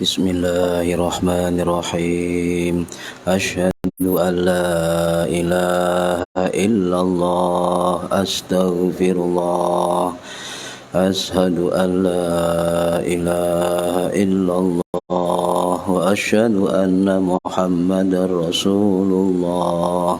Bismillahirrahmanirrahim. Asyhadu an la ilaha illallah, astaghfirullah. Asyhadu an la ilaha illallah wa asyhadu anna Muhammadar Rasulullah.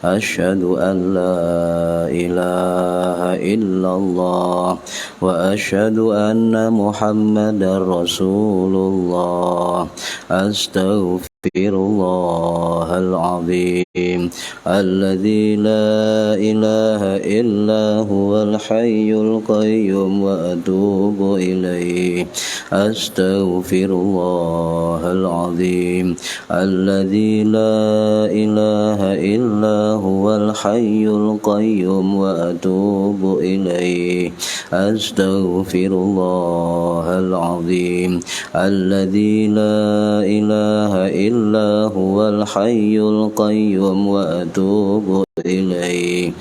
Asyhadu an la ilaha illallah wa asyhadu anna Muhammadar Rasulullah. Astaghfirullahal azim alladzi la ilaha illa huwal hayyul qayyum wa atubu ilaih. Astaghfirullahal azim alladzi la ilaha illa huwal hayyul qayyum wa atubu ilaih. Astaghfirullahal azim alladzi la ilaha illa huwal hayyul qayyum wa atubu ilaih.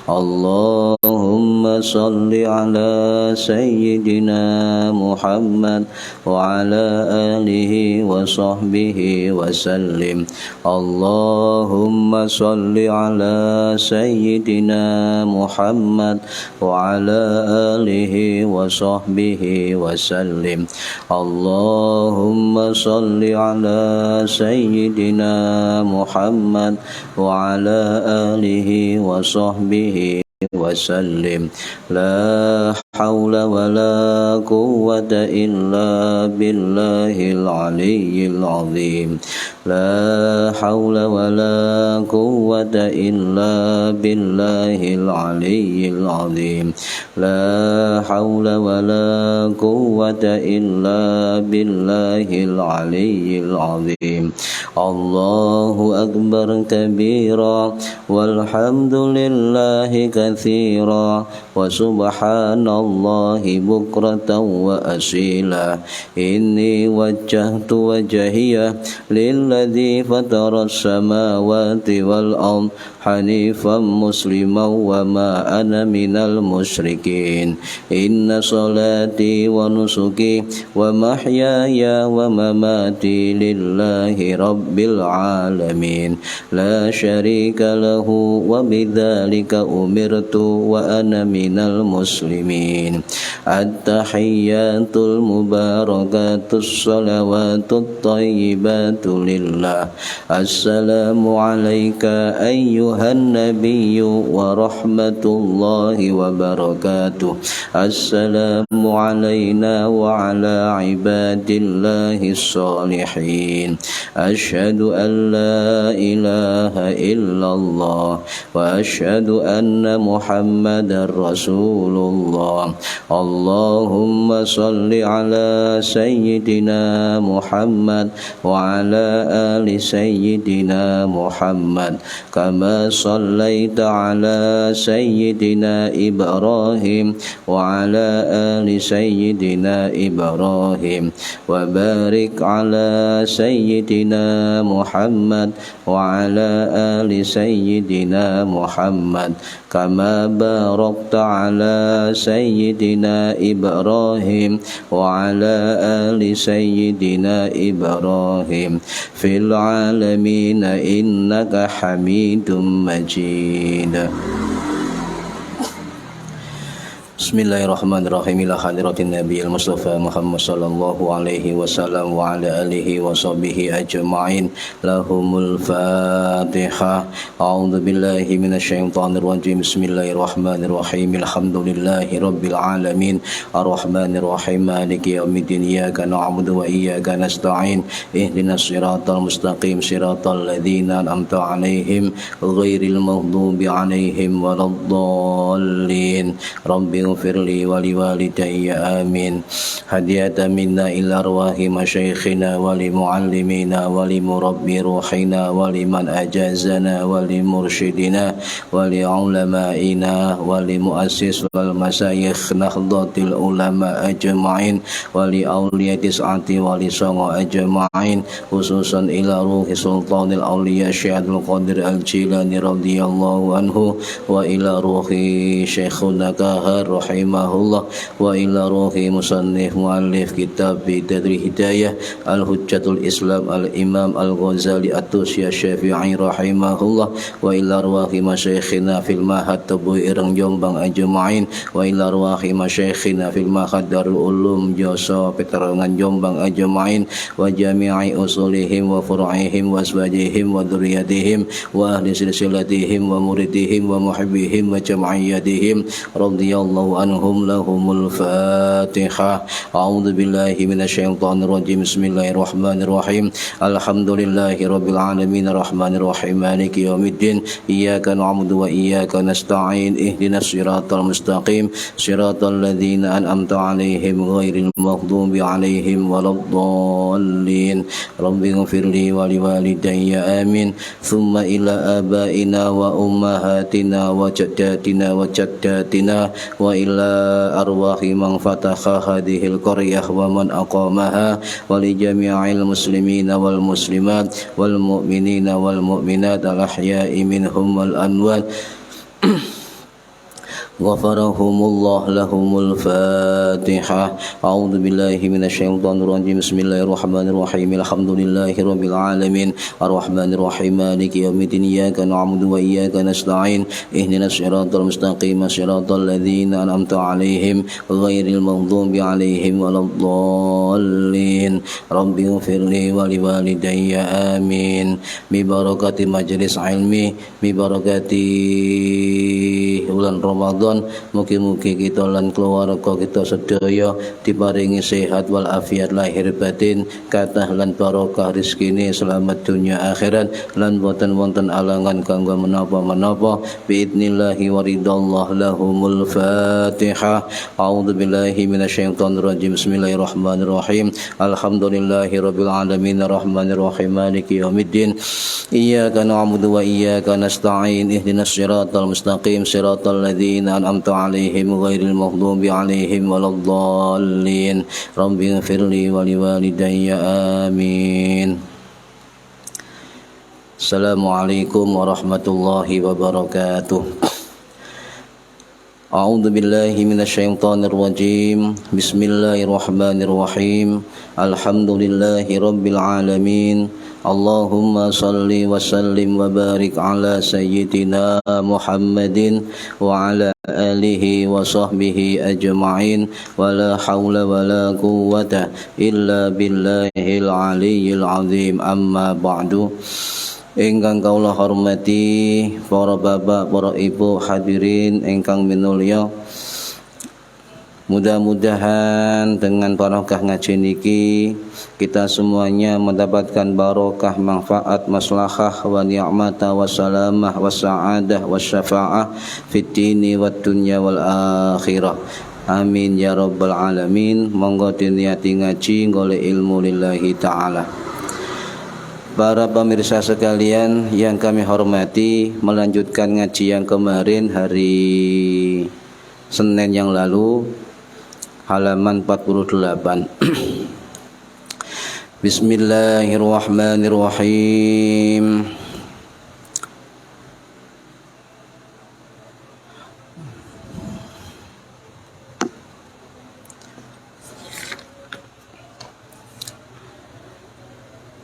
Allahumma salli ala sayyidina Muhammad wa ala alihi wa sahbihi wa sallim. Allahumma salli ala sayyidina Muhammad wa ala alihi wa sahbihi wa sallim. Allahumma salli ala sayyidina Muhammad wa ala alihi wa sahbihi wasallim. La hawla wa la quwwata illa billahil aliyyil azim. La hawla wa la quwwata illa billahil aliyyil azim. La hawla wa la quwwata illa billahil aliyyil azim. Allahu akbar kabira walhamdulillahi katsira wa subhanallahi bukratan wa asila. Inni wajjahtu wajhiya lilladzi fatara as-samawati wal ard hanifan musliman wa ma ana minal musyrikin. Inna salati wa nusuki wa mahyaya wa mamati lillahi rabbil alamin la syarika lahu wa bidzalika umirtu wa ana minal muslimin. At-tahiyyatul mubarakatus salawatut thayyibatu lillah. Assalamu alayka ayyuhan nabiyyu wa rahmatullahi wa barakatuh. Assalamu alayna wa ala ibadillahi salihin. Asyhadu an la ilaha illallah wa asyhadu anna Muhammadar Rasulullah. Allahumma salli ala sayyidina Muhammad wa ala ali sayyidina Muhammad kama sallaita ala sayyidina Ibrahim wa ala ali sayyidina Ibrahim wa barik ala sayyidina Muhammad wa ala ali sayyidina Muhammad kama barakta ala sayyidina Ibrahim wa ala ali sayyidina Ibrahim fil alamin innaka hamidum majid. Bismillahirrahmanirrahim. Ila hadratin nabiyil mustafa Muhammad sallallahu alaihi wasallam wa ala alihi wa sahbihi ajma'in. Lahumul Fatihah. A'udzu billahi minasyaitonir rajim. Bismillahirrahmanirrahim. Alhamdulillahi rabbil alamin. Arrahmanir rahim. Maliki yaumiddin. Iyyaka na'budu wa iyyaka nasta'in. Ihdinas siratal mustaqim. Siratal ladzina an'amta 'alaihim ghairil maghdubi 'alaihim waladdallin. Rabbi اغفر لي ولوالدي آمين. هدية منا إلى أرواح مشايخنا ولمعلمينا ولمربي روحنا ولمن أجازنا ولمرشدنا ولعلمائنا ولمؤسس والمشايخ نهضة العلماء أجمعين ولأولياء تسعة ولصنع أجمعين خصوصا إلى روح سلطان الأولياء الشيخ عبد القادر الجيلاني رضي الله عنه وإلى روح شيخنا كاهر رحمه الله وإلى روح مصنف مؤلف كتاب تدري هداية الحجة الإسلام الإمام الغزالي الطوسي الشافعي رحمه الله وإلى أرواح مشايخنا في المعهد تبو إرang Jombang أجمعين وإلى أرواح مشايخنا في المعهد دار العلوم جوسو Peterangan Jombang أجمعين وجميع أصولهم وفروعهم وأزواجهم وذريتهم وأهل سلسلتهم ومريدهم ومحبهم وجمعيتهم رضي الله عنهم لهم الفاتحة. أعوذ بالله من الشيطان الرجيم. بسم الله الرحمن الرحيم. الحمد لله رب العالمين الرحمن الرحيم مالك يوم الدين إياك نعبد وإياك نستعين اهدنا الصراط المستقيم صراط الذين أنعمت عليهم غير المغضوب عليهم ولا الضالين. رب اغفر لي ولوالدي آمين. ثم إلى آبائنا وأمهاتنا وجداتنا وجداتنا وإلى أرواح من فتح هذه القرية ومن أقامها ولجميع المسلمين والمسلمات والمؤمنين والمؤمنات الأحياء منهم والأموات غفرهم الله لهم الفاتحة. أعوذ بالله من الشيطان الرجيم. بسم الله الرحمن الرحيم. الحمد لله رب العالمين الرحمن الرحيم مالك يوم الدين إياك نعبد وإياك نستعين اهدنا الصراط المستقيم صراط الذين أنعمت عليهم غير المغضوب عليهم ولا الضالين. رب اغفر لي ولوالدي آمين. ببركة مجلس علمي ببركة bulan Ramadan mugi-mugi kita lan keluarga kita sedaya diparingi sehat wal afiat lahir batin kathah lan barokah rezekine selamat dunia akhirat lan boten wonten alangan kanggo menapa-menapa biidnillahi wa ridallah lahumul fatihah. A'udzu billahi minasyaitonir rajim. Bismillahirrahmanirrahim. Alhamdulillahi rabbil alamin arrahmanir rahim maliki yaumiddin iyyaka na'budu wa iyyaka nasta'in ihdinas siratal mustaqim siratal ladzina أنعمت عليهم غير المغضوب عليهم ولا الضالين. رب اغفر لي ولوالدي آمين. السلام عليكم ورحمة الله وبركاته. أعوذ بالله من الشيطان الرجيم. بسم الله الرحمن الرحيم. الحمد لله رب العالمين. اللهم صل وسلم وبارك على سيدنا محمد وعلى آله وصحبه أجمعين ولا حول ولا قوة إلا بالله العلي العظيم. أما بعد. Ingkang kaula hormati para bapak, para ibu hadirin ingkang minulya. Mudah-mudahan dengan barokah ngaji niki kita semuanya mendapatkan barokah, manfaat, maslahah wa ni'mata wa salamah wa sa'adah wa syafa'ah fid dini wad dunya wal akhirah. Amin ya rabbal alamin. Monggo diniati ngaji golek ilmu lillahi ta'ala. Para pemirsa sekalian yang kami hormati, melanjutkan ngaji yang kemarin hari Senin yang lalu, halaman 48. Bismillahirrahmanirrahim.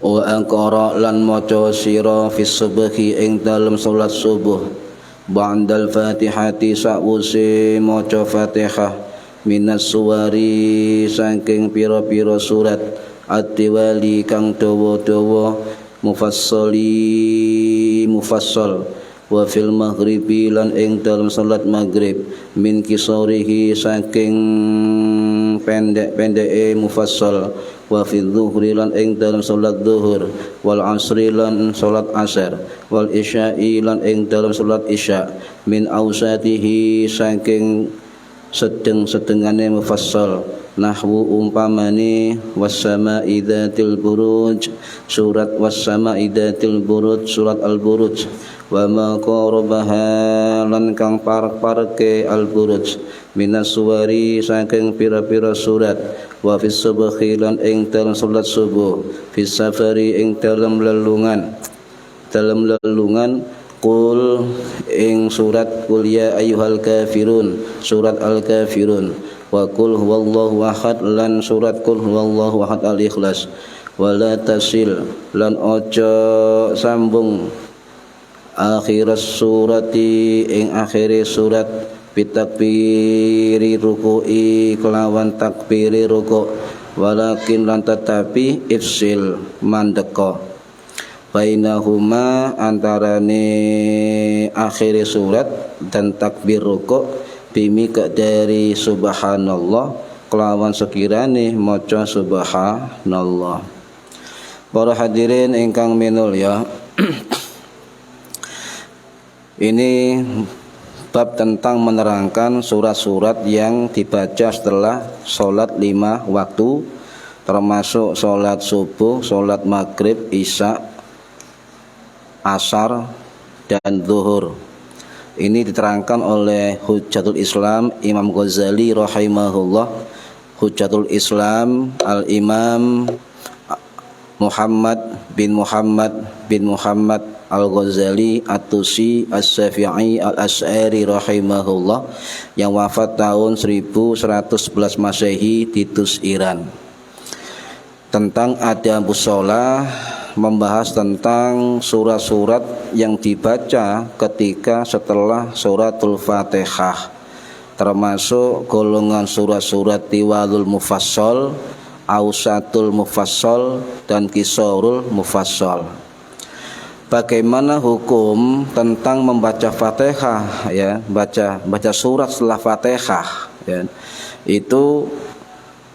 Wa aqra lan maca sira fi subhi ing dalem salat subuh ba'dal fatihati sa'wuse maca Fatihah minas suwari saking pira-pira surat at-tiwali kang dawa-dawa mufassal wa fil maghribi lan ing dalem salat maghrib min kisarihi saking pendek-pendeke mufassal wa fi dhuhri lan ing dalam salat zuhur wal asri lan salat asar wal isya'i lan ing dalam salat isya min ausatihi saking sedeng-sedengane mufassal. Nahwu umpamane was-sama'i dzatil buruj, surat was-sama'i dzatil buruj, surat al-buruj. Wa ma qarabaha lan kang parek-pareke al-buruj minas suwari saking pira-pira surat. Wa fis subhi lan ing dalem salat subuh, fis safari ing dalem lelungan, qul ing surat qul ya ayyuhal kafirun, surat al-kafirun. Wa qul huwallahu ahad lan surat qul huwallahu ahad al-ikhlas. Wala tasil lan ojo sambung akhirat surati ing akhiri surat bitakbiri ruku'i kelawan takbiri ruku', walakin lan tetapi ifsil mandeka bainahuma antarane akhiri surat dan takbir ruku' bimi dari subhanallah kelawan sekirane maca subhanallah. Para hadirin ingkang minulya, ini bab tentang menerangkan surat-surat yang dibaca setelah sholat 5 waktu, termasuk sholat subuh, sholat maghrib, isya, asar, dan zuhur. Ini diterangkan oleh Hujjatul Islam Imam Ghazali rahimahullah. Hujjatul Islam Al-Imam Muhammad bin Muhammad Al-Ghazali At-Tusi As-Syafi'i Al-Asy'ari rahimahullah, yang wafat tahun 1111 Masehi di Tus, Iran. Tentang adabus shalah, membahas tentang surat-surat yang dibaca ketika setelah suratul Fatihah, termasuk golongan surat-surat tiwalul mufassal, ausatul mufassal, dan qisarul mufassal. Bagaimana hukum tentang membaca Fatihah, ya, baca surat setelah Fatihah, ya. Itu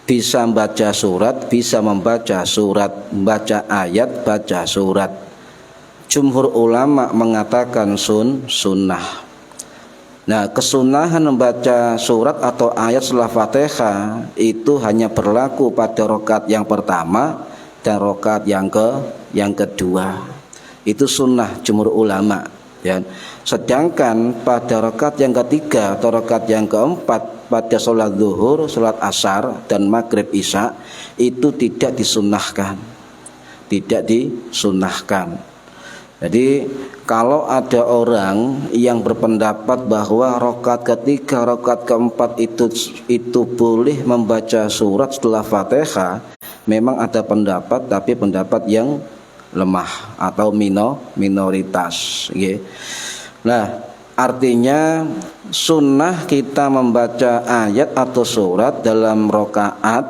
bisa membaca surat, bisa membaca surat, baca ayat, baca surat. Jumhur ulama mengatakan sunnah. Nah, kesunahan membaca surat atau ayat setelah Fatihah itu hanya berlaku pada rakaat yang pertama dan rakaat yang kedua. Itu sunnah jumhur ulama, ya. Sedangkan pada rakaat yang ketiga atau rakaat yang keempat pada sholat zuhur, sholat asar, dan maghrib isya itu tidak disunnahkan. Jadi kalau ada orang yang berpendapat bahwa rakaat ketiga, rakaat keempat itu boleh membaca surat setelah Fatihah, memang ada pendapat, tapi pendapat yang lemah atau minoritas, okay. Nah, artinya sunnah kita membaca ayat atau surat dalam rakaat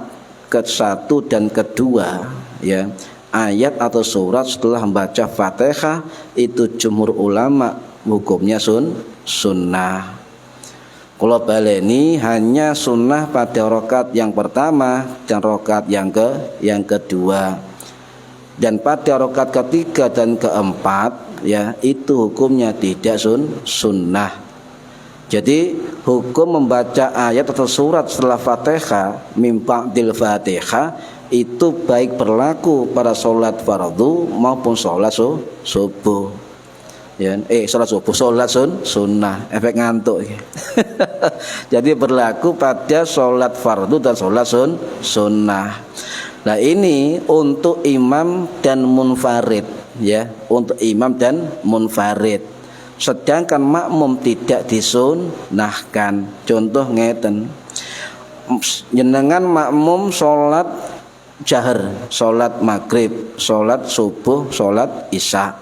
ke-1 dan kedua, ya. Ayat atau surat setelah membaca Fatihah itu jumhur ulama hukumnya sunnah. Kalau baleni hanya sunnah pada rakaat yang pertama dan rakaat yang kedua. Dan pada rakaat ketiga dan keempat, ya, itu hukumnya tidak sunnah. Jadi hukum membaca ayat atau surat setelah Fatihah mim ba'dil Fatihah itu baik berlaku pada sholat fardu maupun sholat subuh. Ya, sholat sunnah, efek ngantuk. Jadi berlaku pada sholat fardu dan sholat sunnah. Nah, ini untuk imam dan munfarid, ya, untuk imam dan munfarid. Sedangkan makmum tidak disunnahkan. Contoh ngeten, jenengan makmum sholat jahar, sholat maghrib, sholat subuh, sholat isya.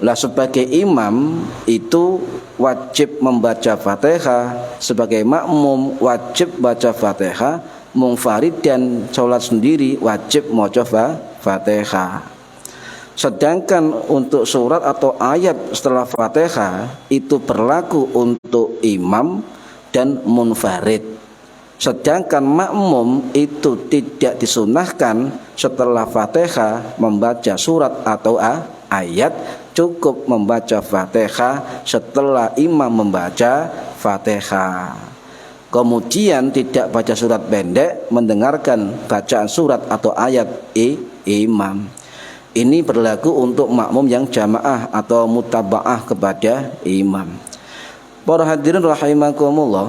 Lah sebagai imam itu wajib membaca Fatihah, sebagai makmum wajib baca Fatihah, munfarid dan sholat sendiri wajib maca Fatihah. Sedangkan untuk surat atau ayat setelah Fatihah itu berlaku untuk imam dan munfarid. Sedangkan makmum itu tidak disunahkan setelah Fatihah membaca surat atau ayat, cukup membaca Fatihah setelah imam membaca Fatihah. kemudian tidak baca surat pendek, mendengarkan bacaan surat atau ayat imam. Ini berlaku untuk makmum yang jamaah atau mutabaah kepada imam. Para hadirin rahimakumullah,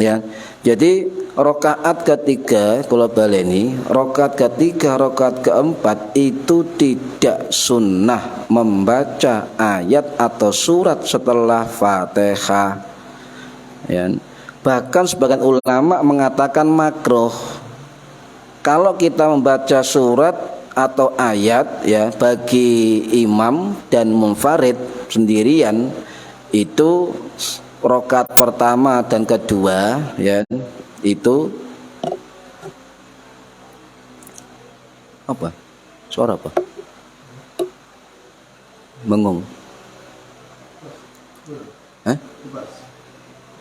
ya. Jadi rakaat ketiga, kalau baleni, rakaat ketiga, rakaat keempat itu tidak sunnah membaca ayat atau surat setelah Fatihah. Ya. Bahkan sebagian ulama mengatakan makruh. Kalau kita membaca surat atau ayat ya bagi imam dan munfarid sendirian, itu rakaat pertama dan kedua ya itu apa? Suara apa? Bengong. Hah?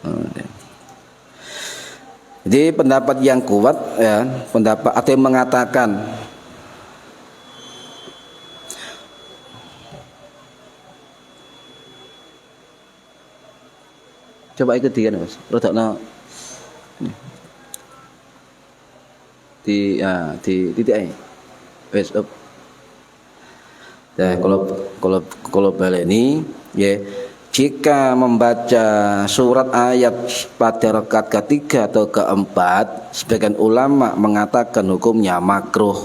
Oh, ya. Jadi pendapat yang kuat ya, pendapat ada yang mengatakan coba ikut dia Mas. Rodokno di titik ae. Wes up. Nah, kalau baleni ya, jika membaca surat ayat pada rakaat ketiga atau keempat, sebagian ulama mengatakan hukumnya makruh.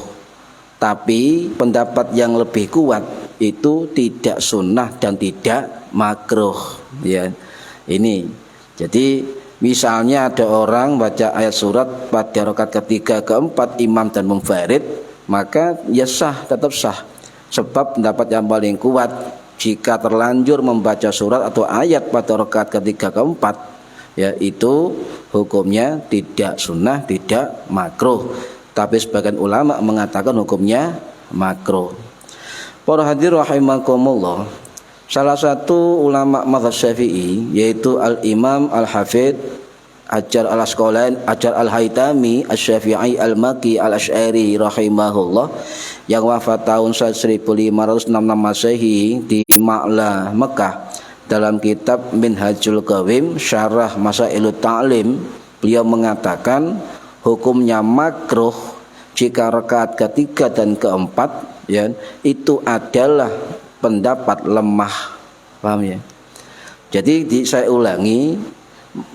Tapi pendapat yang lebih kuat itu tidak sunnah dan tidak makruh. Ya, ini. Jadi misalnya ada orang baca ayat surat pada rakaat ketiga keempat imam dan munfarid, maka ya sah, tetap sah. Sebab pendapat yang paling kuat, jika terlanjur membaca surat atau ayat pada rakaat ketiga keempat, ya itu hukumnya tidak sunnah, tidak makruh. Tapi sebagian ulama mengatakan hukumnya makruh. Para hadirin rahimakumullah, salah satu ulama mazhab Syafi'i yaitu Al-Imam Al-Hafidz Hajar Al-Asqalani, Hajar Al-Haytami Asy-Syafi'i Al-Maki Al-Asy'ari rahimahullah, yang wafat tahun 1566 Masehi di Ma'la, Mekah. Dalam kitab Minhajul Qawim Syarah Masailut Ta'lim, beliau mengatakan hukumnya makruh jika rakaat ketiga dan keempat ya itu adalah pendapat lemah. Paham ya? Jadi saya ulangi,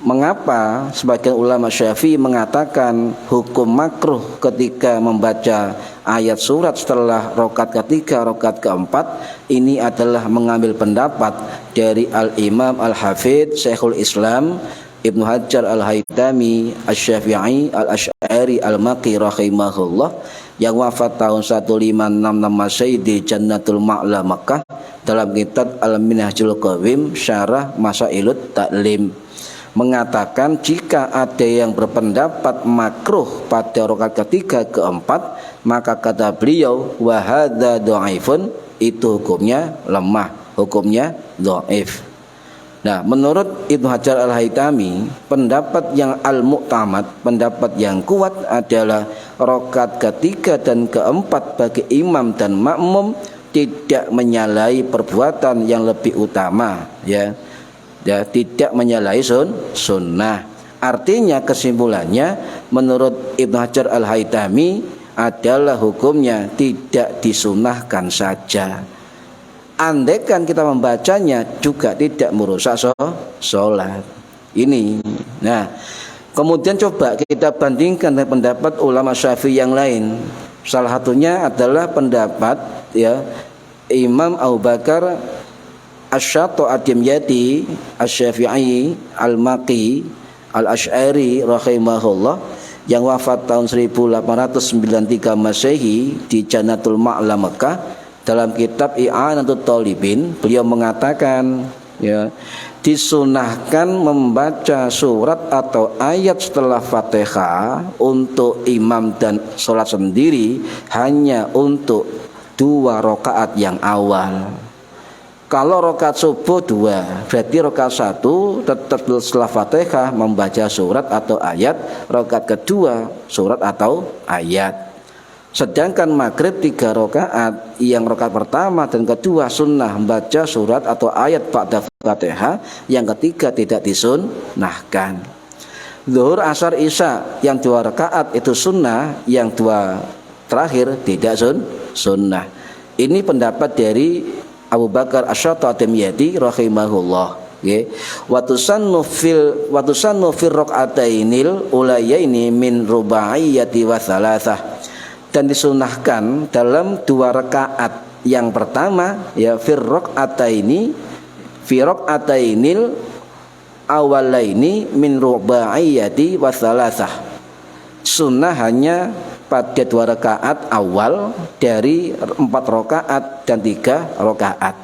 mengapa sebagian ulama Syafi'i mengatakan hukum makruh ketika membaca ayat surat setelah rakaat ketiga, rakaat keempat, ini adalah mengambil pendapat dari Al-Imam Al-Hafidz Syekhul Islam Ibnu Hajar Al-Haytami Asy-Syafi'i Al-Asy'ari Al-Maki rahimahullah, yang wafat tahun 1566 Masehi di Jannatul Ma'la Makkah, dalam kitab Al-Minhajul Qawim Syarah Masailut Ta'lim, mengatakan jika ada yang berpendapat makruh pada rakaat ketiga keempat, maka kata beliau wa hadza dhaifun, itu hukumnya lemah, hukumnya dhaif. Nah, menurut Ibnu Hajar Al-Haytami, pendapat yang al-mu'tamad, pendapat yang kuat adalah rakaat ketiga dan keempat bagi imam dan makmum tidak menyalahi perbuatan yang lebih utama, ya, tidak menyalahi sunnah. Artinya kesimpulannya menurut Ibnu Hajar Al-Haytami adalah hukumnya tidak disunahkan saja. Andaikan kita membacanya juga tidak merusak sholat. Ini. Nah, kemudian coba kita bandingkan dengan pendapat ulama Syafi'i yang lain. Salah satunya adalah pendapat ya Imam Abu Bakar Asy-Syatta Ad-Dimyati Asy-Syafi'i Al-Maki Al-Asy'ari rahimahullah, yang wafat tahun 1893 Masehi di Jannatul Ma'la Mekah. Dalam kitab I'anatul Talibin, beliau mengatakan ya, disunahkan membaca surat atau ayat setelah Fatihah untuk imam dan sholat sendiri hanya untuk 2 rakaat yang awal. Kalau rakaat subuh 2, berarti rakaat 1 tetap setelah Fatihah membaca surat atau ayat, rakaat kedua surat atau ayat. Sedangkan maghrib 3 rakaat, yang rakaat pertama dan kedua sunnah membaca surat atau ayat ba'da Fatihah, yang ketiga tidak disunnahkan. Zuhur, asar, isya yang 2 rakaat itu sunnah, yang 2 terakhir tidak sunnah. Ini pendapat dari Abu Bakar Asy-Syatibiyati rahimahullah. Wa tusannu fil raq'atainil ulayaini min rubaiyati wa thalathah, dan disunahkan dalam 2 rakaat yang pertama ya fi raq'atainil awalaini min rubaiyati wa thalathah. Sunnah hanya pada 2 rakaat awal dari 4 rakaat dan 3 rakaat.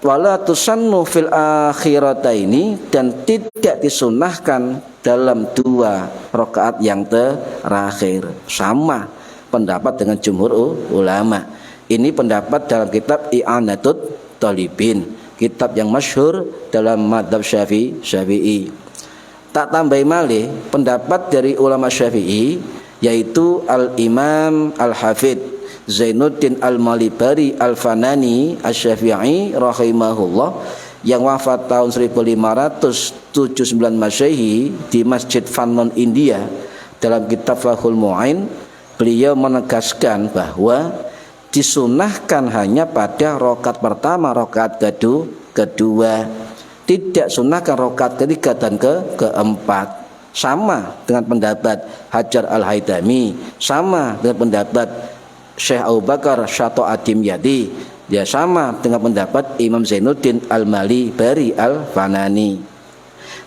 Wala tusannu fil akhirataini, dan tidak disunahkan dalam 2 rakaat yang terakhir. Sama pendapat dengan jumhur ulama. Ini pendapat dalam kitab I'anatut Thalibin, kitab yang masyhur dalam mazhab Syafi'i. Tak tambahi malih pendapat dari ulama Syafi'i, yaitu Al-Imam Al-Hafidz Zainuddin Al-Malibari Al-Fanani Asy-Syafi'i rahimahullah, yang wafat tahun 1579 Masehi di Masjid Fannon, India. Dalam kitab Fathul Mu'in, beliau menegaskan bahwa disunahkan hanya pada rakaat pertama, rakaat kedua, tidak sunahkan rakaat ketiga dan keempat. Sama dengan pendapat Hajar Al-Haytami, sama dengan pendapat Syekh Abu Bakar Asy-Syatibiyati, dia sama dengan pendapat Imam Zainuddin Al-Malibari Al-Fanani.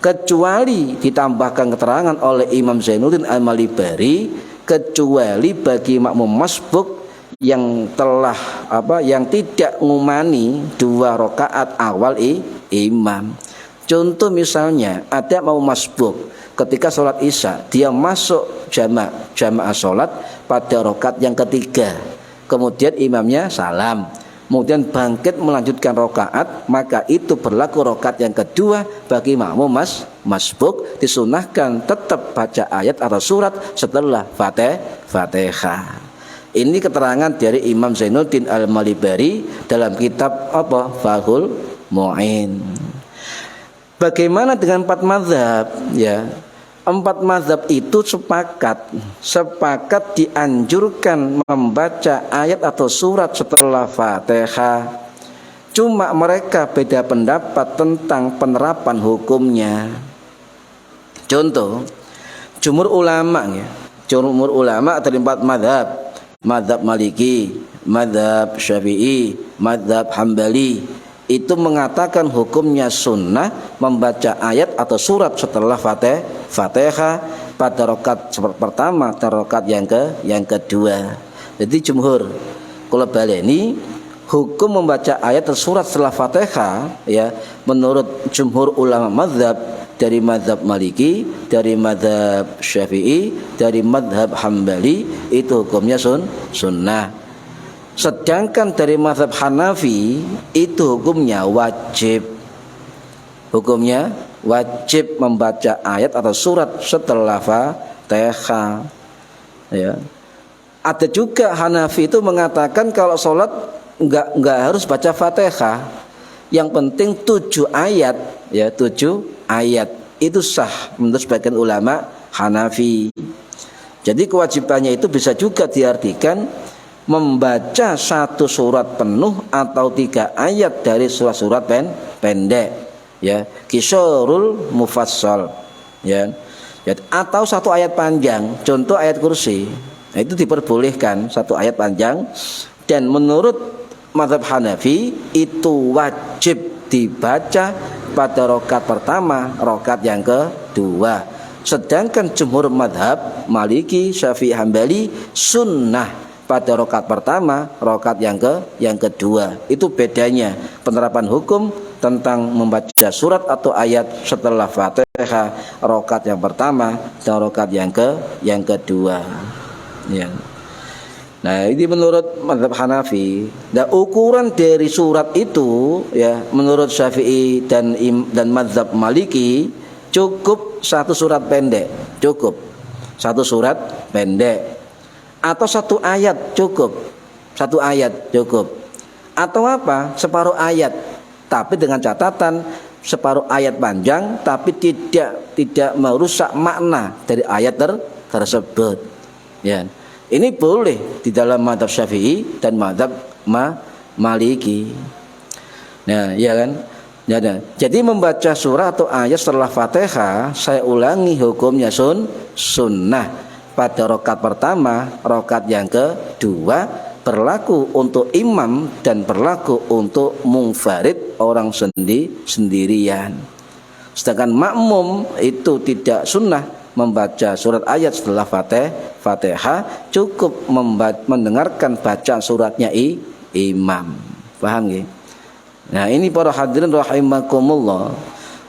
Kecuali ditambahkan keterangan oleh Imam Zainuddin Al-Malibari, kecuali bagi makmum masbuk yang yang tidak ngumani 2 rakaat awal imam. Contoh misalnya ada makmum masbuk, ketika sholat isya dia masuk jamaah sholat pada rakaat yang ketiga, kemudian imamnya salam, kemudian bangkit melanjutkan rakaat, maka itu berlaku rakaat yang kedua bagi makmum masbuk, disunahkan tetap baca ayat atau surat setelah Fatihah. Ini keterangan dari Imam Zainuddin Al-Malibari dalam kitab Fathul Mu'in. Bagaimana dengan 4 mazhab? Ya, 4 mazhab itu sepakat dianjurkan membaca ayat atau surat setelah Fatihah. Cuma mereka beda pendapat tentang penerapan hukumnya. Contoh, jumhur ulama dari 4 mazhab, mazhab Maliki, mazhab Syafi'i, mazhab Hambali, itu mengatakan hukumnya sunnah membaca ayat atau surat setelah Fatihah pada rakaat pertama dan rakaat yang kedua. Jadi jumhur kula baleni, hukum membaca ayat atau surat setelah Fatihah ya menurut jumhur ulama mazhab, dari mazhab Maliki, dari mazhab Syafi'i, dari mazhab Hambali, itu hukumnya sunnah. Sedangkan dari mazhab Hanafi itu hukumnya wajib. Hukumnya wajib membaca ayat atau surat setelah Fatihah. Ya. Ada juga Hanafi itu mengatakan kalau sholat enggak harus baca Fatihah. Yang penting 7 ayat, ya 7 ayat itu sah menurut sebagian ulama Hanafi. Jadi kewajibannya itu bisa juga diartikan membaca 1 surat penuh atau 3 ayat dari surat-surat pendek, ya, qisarul mufassal, ya, atau 1 ayat panjang, contoh ayat kursi. Nah, itu diperbolehkan 1 ayat panjang, dan menurut mazhab Hanafi itu wajib dibaca pada rakaat pertama, rakaat yang kedua. Sedangkan jumhur mazhab Maliki, Syafi'i, Hambali sunnah pada rakaat pertama, rakaat yang kedua. Itu bedanya penerapan hukum tentang membaca surat atau ayat setelah Fatihah, rakaat yang pertama dan rakaat yang kedua. Ya. Nah, ini menurut mazhab Hanafi. Nah, ukuran dari surat itu ya menurut Syafi'i dan mazhab Maliki cukup 1 surat pendek, cukup 1 surat pendek. Atau 1 ayat cukup, 1 ayat cukup, atau separuh ayat, tapi dengan catatan separuh ayat panjang tapi tidak merusak makna dari ayat tersebut. Ya. Ini boleh di dalam mazhab Syafi'i dan mazhab Maliki. Nah, ya kan? Ya, jadi membaca surah atau ayat setelah Fatihah, saya ulangi hukumnya sunnah. Pada rakaat pertama, rakaat yang kedua berlaku untuk imam dan berlaku untuk munfarid orang sendirian. Sedangkan makmum itu tidak sunnah membaca surat ayat setelah Fatihah, cukup mendengarkan bacaan suratnya imam. Paham nggih? Nah, ini para hadirin rahimakumullah.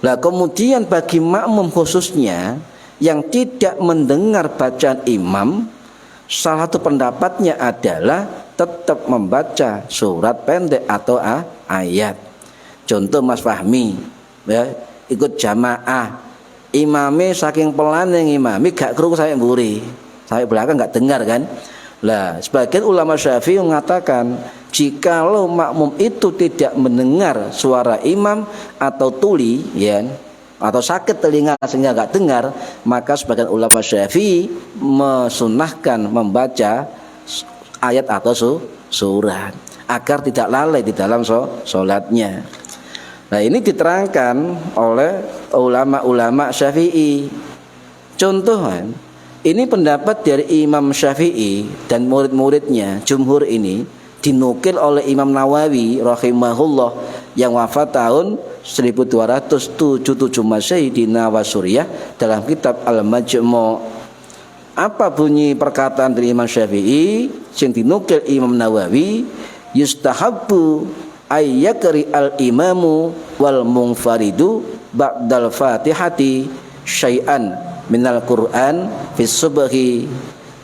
Lah kemudian bagi makmum khususnya yang tidak mendengar bacaan imam, salah satu pendapatnya adalah tetap membaca surat pendek atau ayat. Contoh Mas Fahmi, ya, ikut jamaah. Imame saking pelan yang imami gak krungu saya mburi. Saya belakang gak dengar kan. Lah, sebagian ulama Syafi'i mengatakan jikalau makmum itu tidak mendengar suara imam atau tuli, ya, atau sakit telinga sehingga gak dengar, maka sebagian ulama Syafi'i mesunahkan membaca ayat atau surat agar tidak lalai di dalam sholatnya. Nah, ini diterangkan oleh ulama-ulama Syafi'i. Contoh, ini pendapat dari Imam Syafi'i dan murid-muridnya, jumhur ini dinukil oleh Imam Nawawi rahimahullah yang wafat tahun 1277 Masehi di Nawasuriyah dalam kitab Al-Majmu'. Apa bunyi perkataan dari Imam Syafi'i yang dinukil Imam Nawawi? Yustahabbu ayyakri al-imamu wal munfaridu ba'dal fatihati syai'an minal Qur'an fis subhi,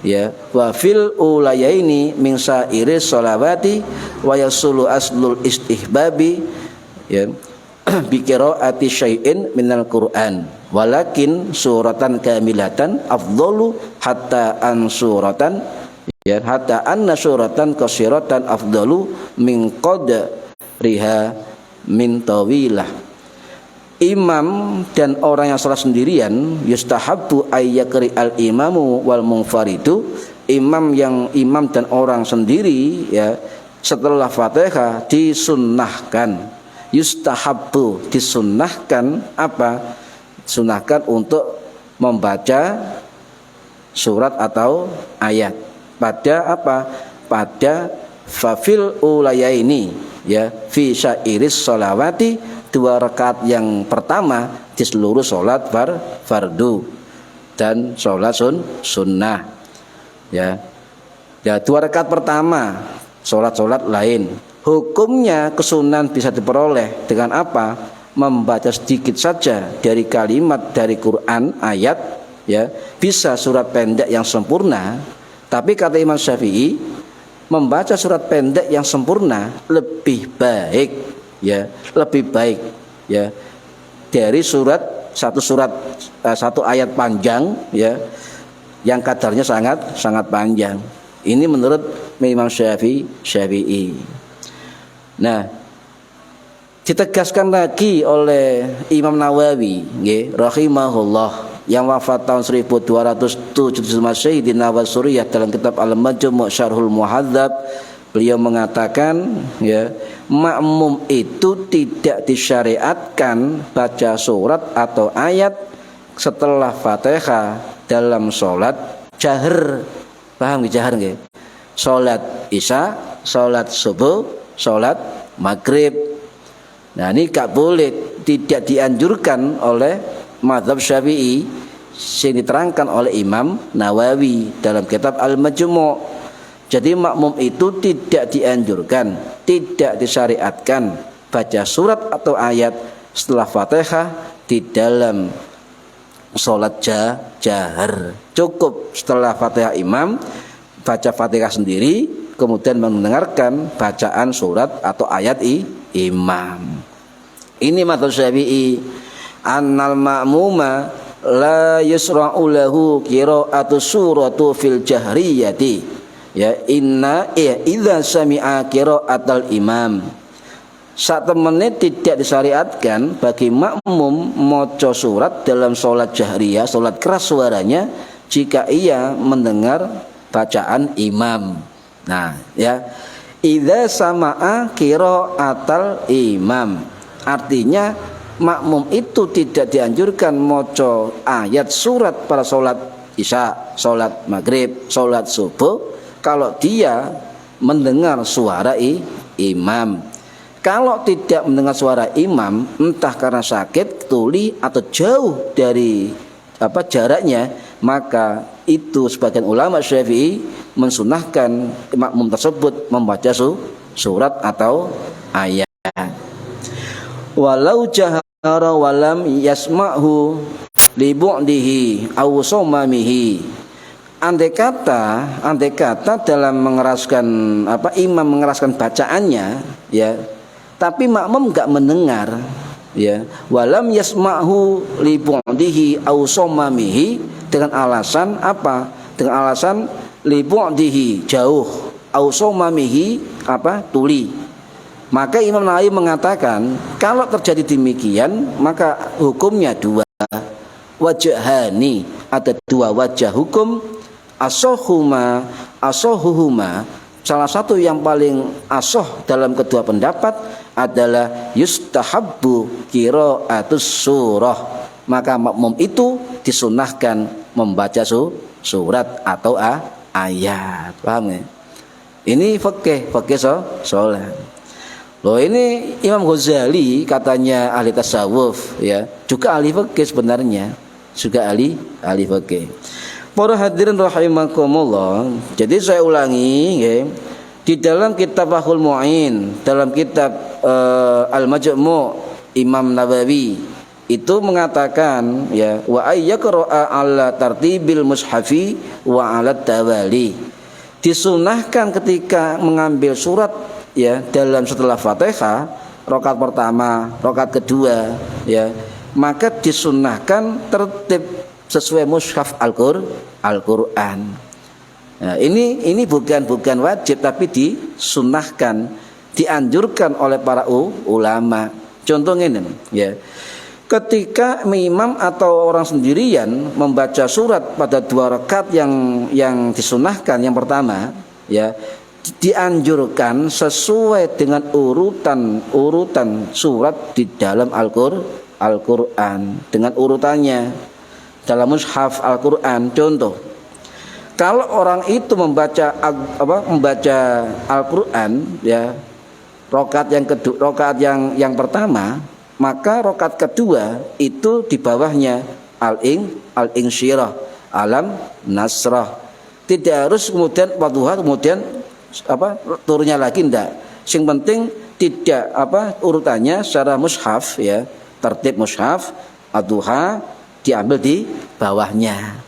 ya, wa fil ulayaini min sa'iris sholawati wa yasulu aslul istihbabi, ya, bi qiraati syai'in minal Qur'an walakin suratan kamilatan afdalu hatta an suratan, ya, hatta anna suratan qasiratan afdalu min riha min tawilah. Imam dan orang yang salat sendirian yustahabbu ayyakri al imamu wal munfaridu, imam dan orang sendiri, ya, setelah Fatihah disunnahkan. Yustahabbu disunnahkan apa? Sunnahkan untuk membaca surat atau ayat pada apa? Pada fafil ulayaini, ya, fi syairis sholawati, 2 rakaat yang pertama di seluruh sholat fardu dan sholat sunnah, ya. Ya, 2 rakaat pertama sholat lain. Hukumnya kesunahan bisa diperoleh dengan apa? Membaca sedikit saja dari kalimat dari Quran ayat, ya, bisa surat pendek yang sempurna. Tapi kata Imam Syafi'i, membaca surat pendek yang sempurna lebih baik, ya, lebih baik, ya, dari satu ayat panjang, ya, yang kadarnya sangat panjang. Ini menurut Imam Syafi'i. Nah, ditegaskan lagi oleh Imam Nawawi, nggih, rahimahullah, yang wafat tahun 1207 Masehi di Nawasuriyah dalam kitab Al-Majmu' Syarhul Muhadzab. Beliau mengatakan, ya, makmum itu tidak disyariatkan baca surat atau ayat setelah Fatihah dalam sholat jahar. Paham nggih jahar nggih? Sholat Isya, sholat subuh, sholat maghrib. Nah, ini gak boleh, tidak dianjurkan oleh mazhab Syafi'i yang diterangkan oleh Imam Nawawi dalam kitab Al-Majmu'. Jadi makmum itu tidak dianjurkan, tidak disyariatkan baca surat atau ayat setelah Fatihah di dalam sholat jahar. Cukup setelah Fatihah imam baca Fatihah sendiri, kemudian mendengarkan bacaan surat atau ayat imam. Ini mazhab Syafi'i. Annal ma'muma la yusra'u lahu qira'atu suratu fil jahriyati, ya, idza sami'a qira'atal imam Sak temene tidak disyariatkan bagi makmum maca surat dalam sholat jahriyah, sholat keras suaranya, jika ia mendengar bacaan imam. Nah, ya. Idza sama'a qira'atal imam. Artinya makmum itu tidak dianjurkan maca ayat surat pada sholat isya, sholat maghrib, sholat subuh kalau dia mendengar suara imam. Kalau tidak mendengar suara imam, entah karena sakit, tuli atau jauh dari jaraknya, maka itu sebagian ulama Syafi'i mensunahkan makmum tersebut membaca surat atau ayat. Walau jahara walam yasma'hu li bu'dihi aw somamihi. Andai kata dalam mengeraskan imam mengeraskan bacaannya, ya, tapi makmum enggak mendengar, ya, walam yasma'hu li bu'dihi aw somamihi, dengan alasan apa? Dengan alasan li bu'dihi jauh, aw somamihi tuli. Maka Imam Nawawi mengatakan kalau terjadi demikian maka hukumnya dua wajhani, ada dua wajah hukum. Asohuma, salah satu yang paling asoh dalam kedua pendapat adalah yustahabbu qira'atus surah, maka makmum itu disunahkan membaca surat atau ayat. Paham ya? Ini fikih sholat. Loh, ini Imam Ghazali katanya ahli tasawuf, ya, juga ahli fikih sebenarnya, juga ahli fikih. Para hadirin rahimakumullah. Jadi saya ulangi, ya, di dalam kitab Fathul Mu'in, dalam kitab Al-Majmu' Imam Nawawi itu mengatakan, ya, wa ayyaqra'a ala tartibil mushafi wa ala tawali. Disunahkan ketika mengambil surat, ya, dalam setelah Fatihah, rakaat pertama, rakaat kedua, ya, maka disunahkan tertib sesuai mushaf Al-Qur'an. Nah, ini bukan wajib tapi disunahkan, dianjurkan oleh para ulama. Contohnya ini, ya. Ketika imam atau orang sendirian membaca surat pada dua rakaat yang disunahkan, yang pertama, ya, dianjurkan sesuai dengan urutan surat di dalam Al-Qur'an dengan urutannya dalam mushaf Al-Qur'an. Contoh, kalau orang itu membaca Al-Qur'an, ya, rakaat yang pertama, maka rakaat kedua itu di bawahnya al-insyirah, alam nasrah. Tidak harus kemudian wadduha kemudian turunnya lagi, enggak. Yang penting tidak urutannya secara mushaf, ya, tertib mushaf, ad-duha diambil di bawahnya.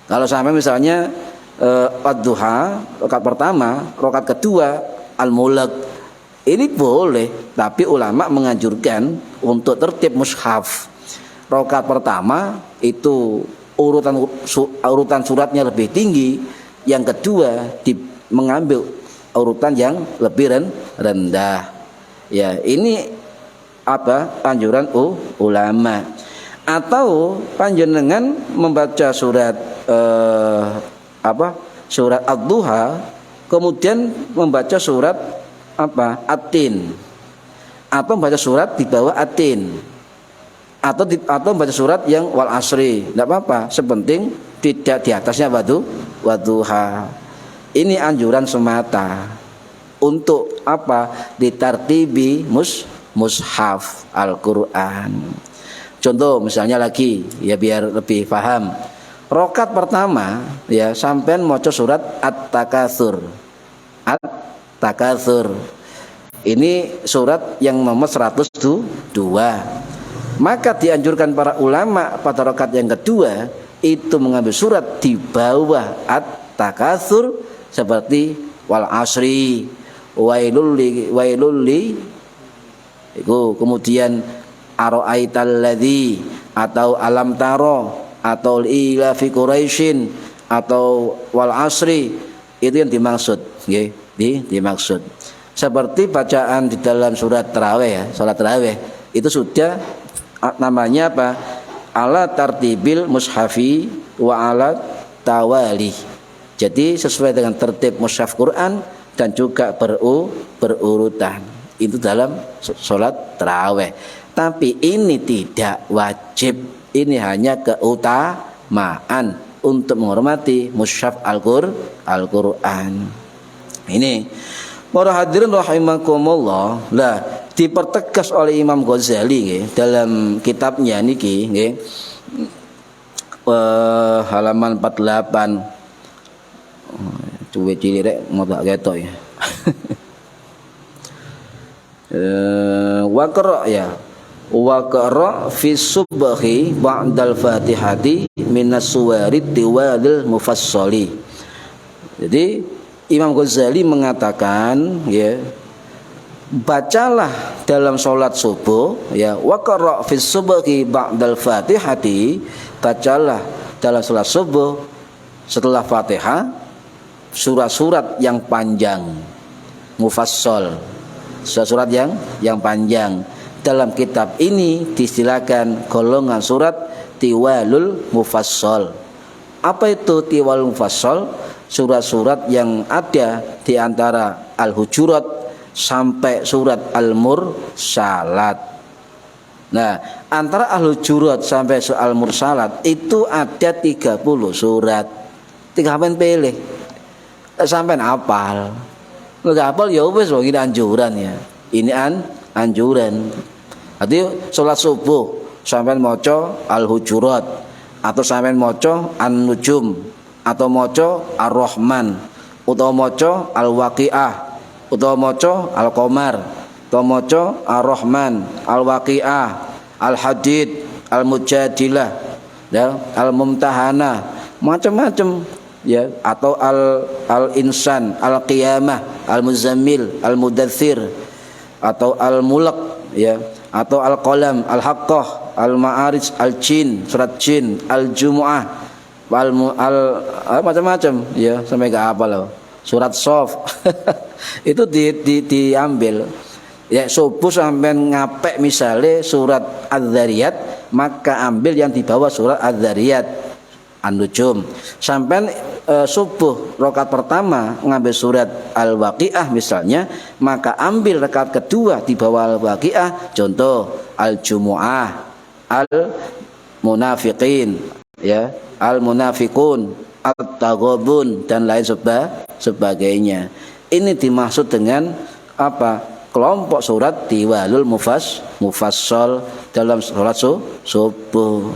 Kalau sampai misalnya ad-duha rakaat pertama, rakaat kedua al-mulk, ini boleh, tapi ulama menganjurkan untuk tertib mushaf. Rakaat pertama itu urutan suratnya lebih tinggi, yang kedua mengambil urutan yang lebih rendah. Ya, ini anjuran ulama. Atau panjenengan membaca surat surat ad-duha kemudian membaca surat at-tin, atau membaca surat di bawah at-tin, atau membaca surat yang wal asri, tidak apa-apa, sepenting tidak di atasnya wadduha. Ini anjuran semata untuk ditartibi mushaf Al-Qur'an. Contoh misalnya lagi, ya, biar lebih paham. Rakaat pertama, ya, sampean maca surat At-Takatsur. At-Takatsur. Ini surat yang nomor 102. Maka dianjurkan para ulama pada rakaat yang kedua itu mengambil surat di bawah At-Takatsur seperti wal asri, wailul itu, kemudian ara'aital ladzi, atau alam taro, atau ila fi quraisyin, atau wal asri, itu yang dimaksud, nggih, dimaksud. Seperti bacaan di dalam surat tarawih ya, salat tarawih itu sudah namanya apa? Ala tartibil mushafi wa ala tawali. Jadi sesuai dengan tertib mushaf Quran dan juga berurutan. Itu dalam salat tarawih. Tapi ini tidak wajib. Ini hanya keutamaan untuk menghormati mushaf Al-Quran. Ini para hadirin rahimakumullah. Lah dipertegas oleh Imam Ghazali dalam kitabnya niki halaman 48. Cuwe cilik rek ngotak ketok ya. Waqra ya. Waqra fi subhi ba'dal Fatihati minas suwarid tiwadil mufassali. Jadi Imam Ghazali mengatakan ya, bacalah dalam sholat subuh ya, waqra fi subhi ba'dal Fatihati, bacalah dalam sholat subuh setelah Fatihah surat-surat yang panjang, mufassal, surat-surat yang panjang. Dalam kitab ini diistilahkan golongan surat tiwalul mufassal. Apa itu tiwalul mufassal? Surat-surat yang ada di antara Al-Hujurat sampai surat Al-Mursalat. Nah, antara Al-Hujurat sampai surat Al-Mursalat itu ada 30 surat. 3 pilih. Sampai hafal. Enggak hafal ya wis ini anjuran ya. Ini anjuran. Jadi sholat subuh sampai maca Al-Hujurat atau sampai maca An-Nujum atau maca Ar-Rahman atau maca Al-Waqiah atau maca Al-Qamar atau maca Ar-Rahman, Al-Waqiah, Al-Hadid, Al-Mujadilah, ya, Al-Mumtahanah, macam-macam ya, atau Al-Insan, Al-Qiyamah, Al-Muzammil, Al-Mudaththir atau Al-Mulk ya, atau Al-Qalam, Al-Haqqah, Al-Ma'arij, Al-Jin, surat Jin, Al-Jumu'ah, macam-macam ya, sampai ke apa loh, surat Shaf. Itu diambil ya, subuh sampai ngapek misalnya surat Az-Zariyat, maka ambil yang di bawah surat Az-Zariyat, An-Nujum. Sampai subuh rakaat pertama ngambil surat Al-Waqiah misalnya, maka ambil rakaat kedua di bawah Al-Waqiah, contoh Al-Jumu'ah, Al-Munafiqin ya, Al-Munafiqun, At-Taghabun dan lain sebagainya. Ini dimaksud dengan apa? Kelompok surat tiwalul mufassal dalam salat subuh.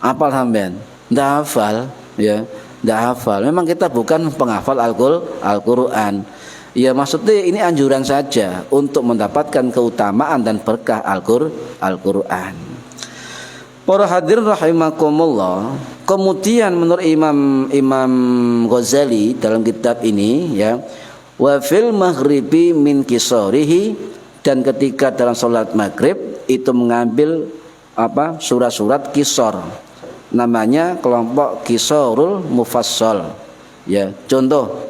Hafal sampean? Ndak hafal ya, ndak hafal. Memang kita bukan penghafal Al-Qur'an. Ya maksudnya ini anjuran saja untuk mendapatkan keutamaan dan berkah Al-Qur'an. Para hadirin rahimakumullah. Kemudian menurut Imam Ghazali dalam kitab ini ya, wa fil maghribi min qisarihi, dan ketika dalam salat maghrib itu mengambil apa? Surat-surat qisar. Namanya kelompok qisarul mufassal. Ya, contoh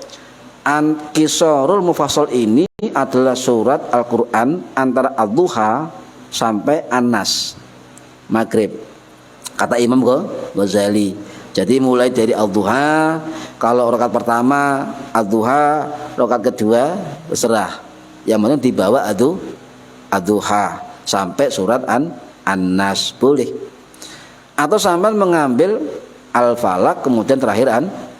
qisarul mufassal ini adalah surat Al-Qur'an antara Ad-Duha sampai An-Nas, maghrib, kata Imam Ghazali. Jadi mulai dari Ad-Duha, kalau rakaat pertama Ad-Duha, rakaat kedua terserah, yang penting dibawa Ad-Duha sampai surat An-Nas boleh. Atau sampai mengambil Al-Falaq kemudian terakhir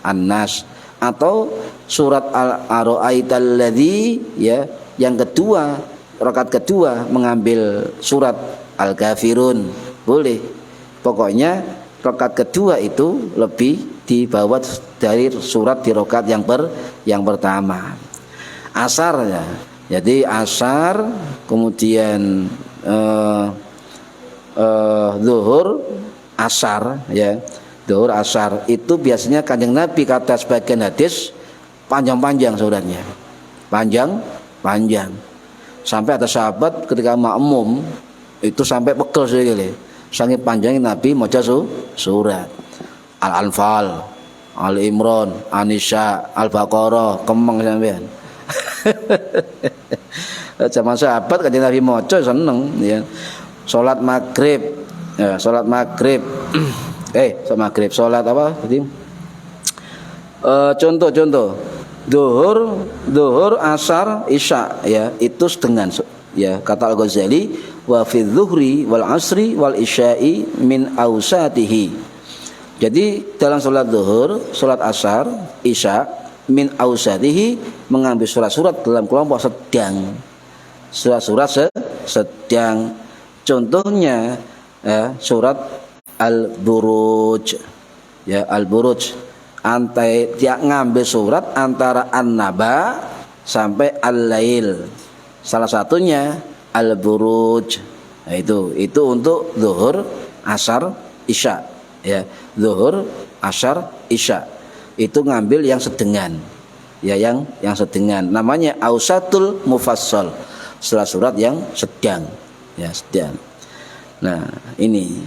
An-Nas, atau surat Al-Ara'aital ladzi ya, yang kedua, rakaat kedua mengambil surat Al-Kafirun boleh. Pokoknya rakaat kedua itu lebih dibawa dari surat di rakaat yang pertama. Asar ya. Jadi asar kemudian zuhur, asar ya, zuhur asar itu biasanya Kanjeng Nabi kata sebagian hadis panjang-panjang suratnya, panjang sampai ada sahabat ketika makmum itu sampai pegel sekali, saking panjangnya Nabi maca surat Al-Anfal, Al-Imran, An-Nisa, Al-Baqarah, kemeng sampean. Zaman sahabat Kanjeng Nabi maca seneng ya. Salat maghrib, ya, salat maghrib. Salat maghrib, salat apa? Tadi contoh Zuhur, asar, isya ya, itu setengah ya, kata Al-Ghazali wa fi dzuhri wal asri wal isya'i min ausatihi. Jadi dalam salat zuhur, salat asar, isya min ausatihi mengambil surat-surat dalam kelompok sedang. Surat-surat sedang. Contohnya ya, surat Al-Buruj. Ya, Al-Buruj. Dia ngambil surat antara An-Naba sampai Al-Lail. Salah satunya Al-Buruj. Nah, itu untuk zuhur, asar, isya. Ya, zuhur, asar, isya. Itu ngambil yang sedengan. Ya, yang sedengan. Namanya Ausatul Mufassal. Surat yang sedang. Ya, sedang. Nah, ini.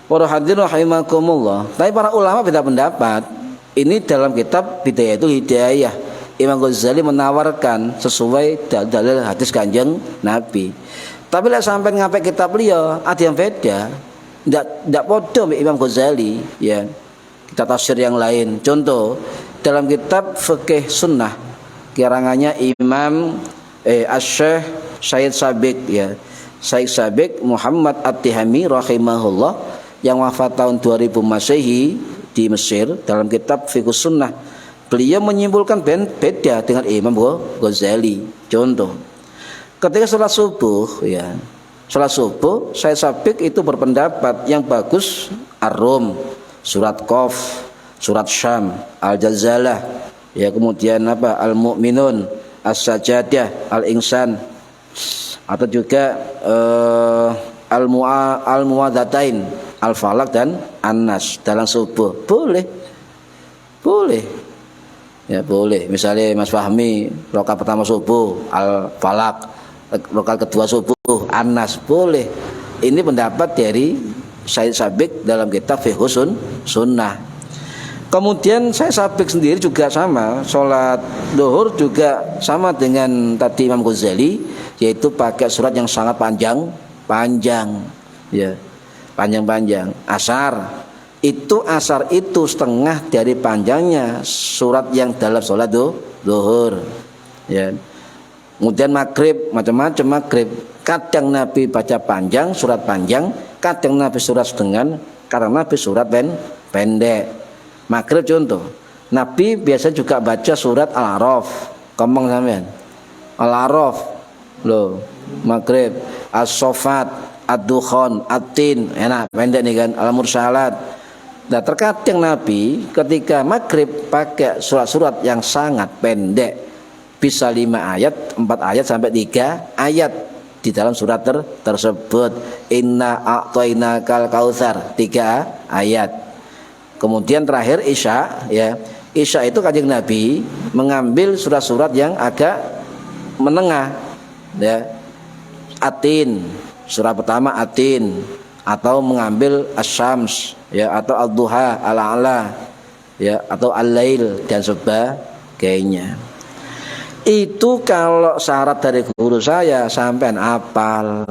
Para hadirin rahimakumullah. Tapi para ulama beda pendapat. Ini dalam kitab Bidayatul Hidayah, Imam Ghazali menawarkan sesuai dalil hadis Kanjeng Nabi. Tapi lah sampai ngapai kitab beliau ada yang beda. Tidak podo Imam Ghazali ya. Kita tafsir yang lain. Contoh dalam kitab Fikih Sunnah karangannya Imam Asy-Syaikh Said Sabiq ya. Said Sabiq Muhammad At-Tihami rahimahullah yang wafat tahun 2000 Masehi di Mesir, dalam kitab Fiqh Sunnah beliau menyimpulkan beda dengan Imam Ghazali. Contoh ketika sholat subuh ya, sholat subuh Said Sabiq itu berpendapat yang bagus Ar-Rum, surat Qaf, surat Syam, Al-Jazalah ya, kemudian Al-Mu'minun, As-Sajadah, Al-Insan, atau juga Al-Mu'adzatayn, Al-Falaq dan An-Nas dalam subuh. Boleh ya, boleh. Misalnya Mas Fahmi rakaat pertama subuh Al-Falaq, rakaat kedua subuh An-Nas, boleh. Ini pendapat dari Said Sabiq dalam kitab Fiqh Sunnah. Kemudian Said Sabiq sendiri juga sama, sholat zuhur juga sama dengan tadi Imam Ghazali, yaitu pakai surat yang sangat panjang ya, panjang. Asar itu setengah dari panjangnya surat yang dalam sholat zuhur ya. Kemudian maghrib macam-macam maghrib. Kadang Nabi baca panjang, surat panjang, kadang Nabi surat setengah, kadang Nabi surat pendek. Maghrib contoh, Nabi biasa juga baca surat Al-A'raf. Ngomong sampean Al-A'raf loh, maghrib. As-Saffat, Ad-Dukhan, At-Tin, enak pendek nih kan, Al-Mursalat. Nah, terkadang Nabi ketika maghrib pakai surat-surat yang sangat pendek, bisa 5 ayat, 4 ayat sampai 3 ayat di dalam surat tersebut. Inna a'tainakal kautsar, 3 ayat. Kemudian terakhir Isya ya. Isya itu Kanjeng Nabi mengambil surat-surat yang agak menengah ya. At-Tin, surah pertama At-Tin, atau mengambil Asy-Syams ya, atau Ad-Duha, Al-A'la ya, atau Al-Lail dan sebagainya. Itu kalau syarat dari guru saya sampean apal.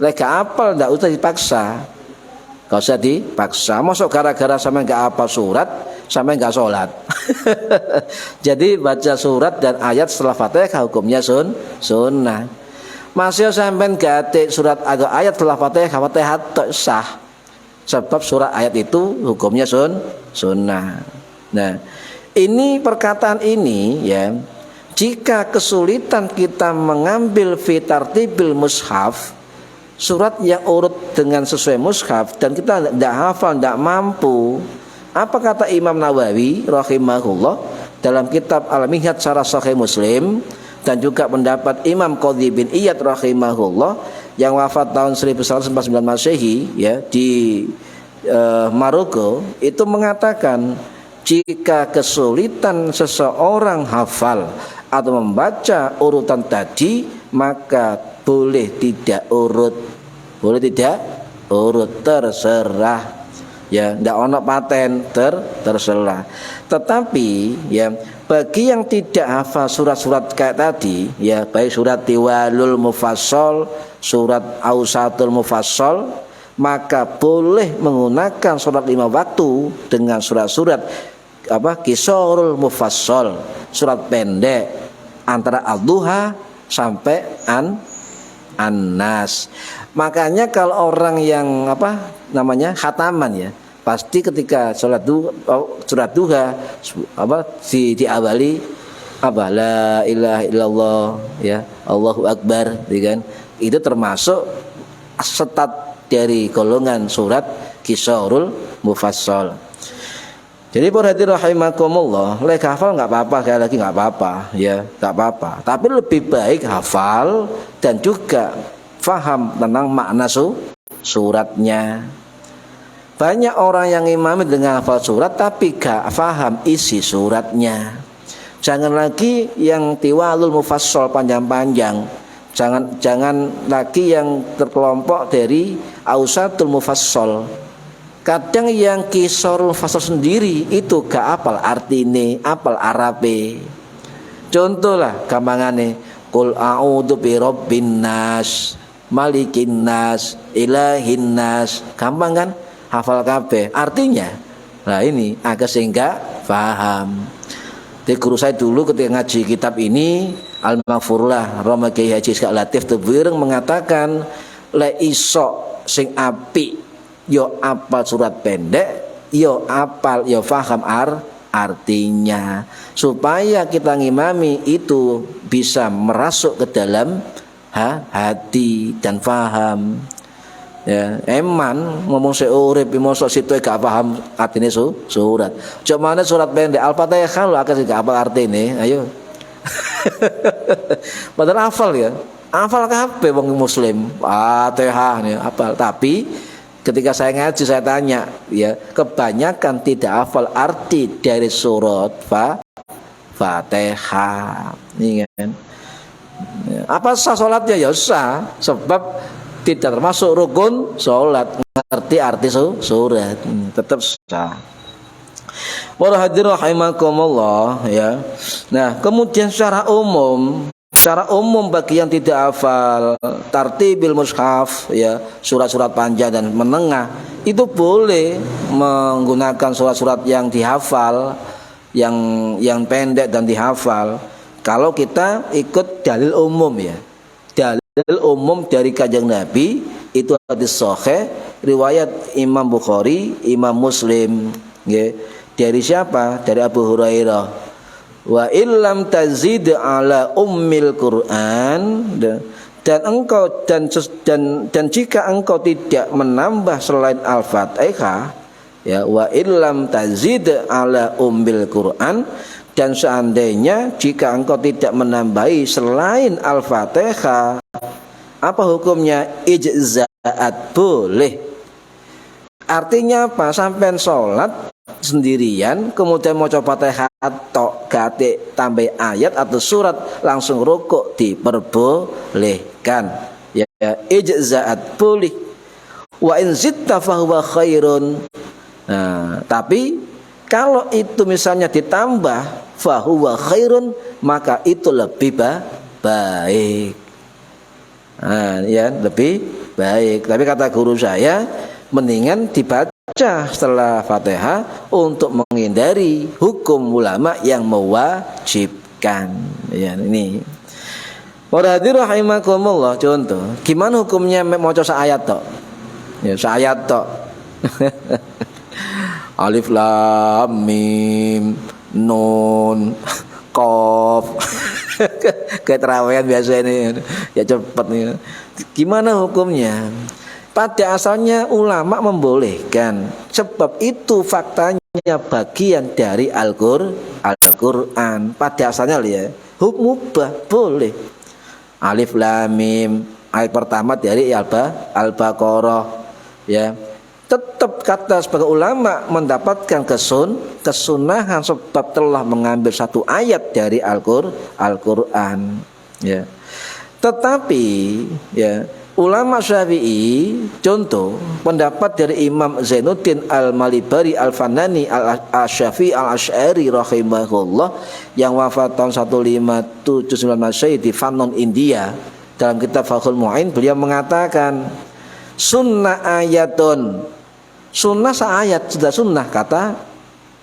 Lek apal ndak usah dipaksa. Gak usah dipaksa. Masuk gara-gara sampean enggak apal surat, sampean enggak sholat. Jadi baca surat dan ayat setelah Fatihah hukumnya sunnah. Masih sampean gate surat atau ayat setelah Fatihah tak sah. Sebab surat ayat itu hukumnya sunnah. Nah, ini perkataan ini ya, jika kesulitan kita mengambil fi tartibil mushaf, surat yang urut dengan sesuai mushaf, dan kita tidak hafal, tidak mampu, apa kata Imam Nawawi rahimahullah dalam kitab Al-Minhaj Syarah Sahih Muslim, dan juga pendapat Imam Qadhi bin Iyad rahimahullah yang wafat tahun 1149 Masehi ya, di Maroko, itu mengatakan jika kesulitan seseorang hafal atau membaca urutan tadi, maka boleh tidak urut, terserah ya, ndak ono paten, terserah. Tetapi ya, bagi yang tidak hafal surat-surat kayak tadi, ya baik surat Tiwalul Mufassal, surat Ausatul Mufassal, maka boleh menggunakan sholat 5 waktu dengan surat-surat Qisarul Mufassal, surat pendek antara Ad-Duha sampai An-Nas. Makanya kalau orang yang khataman ya, pasti ketika surat duha diawali la ilaha illallah ya, Allahu Akbar, ya kan? Itu termasuk setat dari golongan surat Qisarul Mufassal. Jadi para hadirin rahimakumullah, lek hafal enggak apa-apa, sekali lagi enggak apa-apa ya, enggak apa-apa. Tapi lebih baik hafal dan juga faham tentang makna suratnya. Banyak orang yang imami dengan hafal surat tapi gak paham isi suratnya. Jangan lagi yang Tiwalul Mufassal panjang-panjang. Jangan lagi yang terkelompok dari Ausatul Mufassal. Kadang yang Qisarul Mufassal sendiri itu gak apal artine, apal Arabe. Contoh lah gampangane, Qul a'udzu birabbin nas, malikin nas, ilahin nas. Gampang kan? Hafal kabeh artinya. Nah ini agak sehingga paham. Di guru saya dulu ketika ngaji kitab ini, Al-Maghfurlah Rama Kiai Haji Iskak Latif Tebireng mengatakan, le iso sing apik yo apal surat pendek, yo apal yo paham artinya, supaya kita ngimami itu bisa merasuk ke dalam hati dan paham. Ya, eman ngomong seurip mosok situ gak paham artine surat. Cuma surat pendek Al-Fatihah lho akeh gak apa artine. Ayo. Padahal hafal ya. Hafal kabeh wong muslim. Fatihah nih hafal. Tapi ketika saya ngaji saya tanya, ya, kebanyakan tidak hafal arti dari surat Fatihah. Ini kan. Apa sah salatnya? Ya sah, sebab tidak termasuk rukun sholat, ngerti arti surat, tetap sah. Para hadirin rahimakumullah ya. Nah, kemudian secara umum bagi yang tidak hafal tartibil mushaf ya, surat-surat panjang dan menengah, itu boleh menggunakan surat-surat yang dihafal, yang pendek dan dihafal. Kalau kita ikut dalil umum ya. Dalil umum dari Kanjeng Nabi itu hadis sahih riwayat Imam Bukhari, Imam Muslim, ya. Dari siapa? Dari Abu Hurairah. Wa illam tazid ala ummil Quran, dan jika engkau tidak menambah selain Al-Fatihah, ya, wa illam tazid ala ummil Quran, dan seandainya jika engkau tidak menambahi selain Al-Fatihah, apa hukumnya? Ijza'at, boleh. Artinya apa? Sampai sholat sendirian kemudian mau coba Fatihah tok gate tambah ayat atau surat langsung rukuk, diperbolehkan ya, ijza'at boleh. Wa in zitta fahuwa khairun. Nah, tapi kalau itu misalnya ditambah fahuwa khairun, maka itu lebih baik. Nah, ya, lebih baik. Tapi kata guru saya, mendingan dibaca setelah Fatihah untuk menghindari hukum ulama yang mewajibkan. Ya, ini. Para hadirin rahimakumullah, contoh, gimana hukumnya maca ayat tok? Ya, ayat tok. Alif lam mim nun qaf. Kayak terawehan biasa ini. Ya cepat nih. Gimana hukumnya? Pada asalnya ulama membolehkan, sebab itu faktanya bagian dari Al-Qur'an. Pada asalnya ya, mubah, boleh. Alif lam mim ayat pertama dari Al-Baqarah ya. Tetap kata sebagai ulama mendapatkan kesunahan sebab telah mengambil satu ayat dari Al-Qur'an ya. Tetapi ya, Ulama Syafi'i, contoh pendapat dari Imam Zainuddin Al-Malibari Al-Fanani Al-Syafi'i Al-Asy'ari rahimahullah yang wafat tahun 1579 Masehi di Fanon, India. Dalam kitab Fathul Mu'in beliau mengatakan sunnah ayatun, sunnah seayat sudah sunnah, kata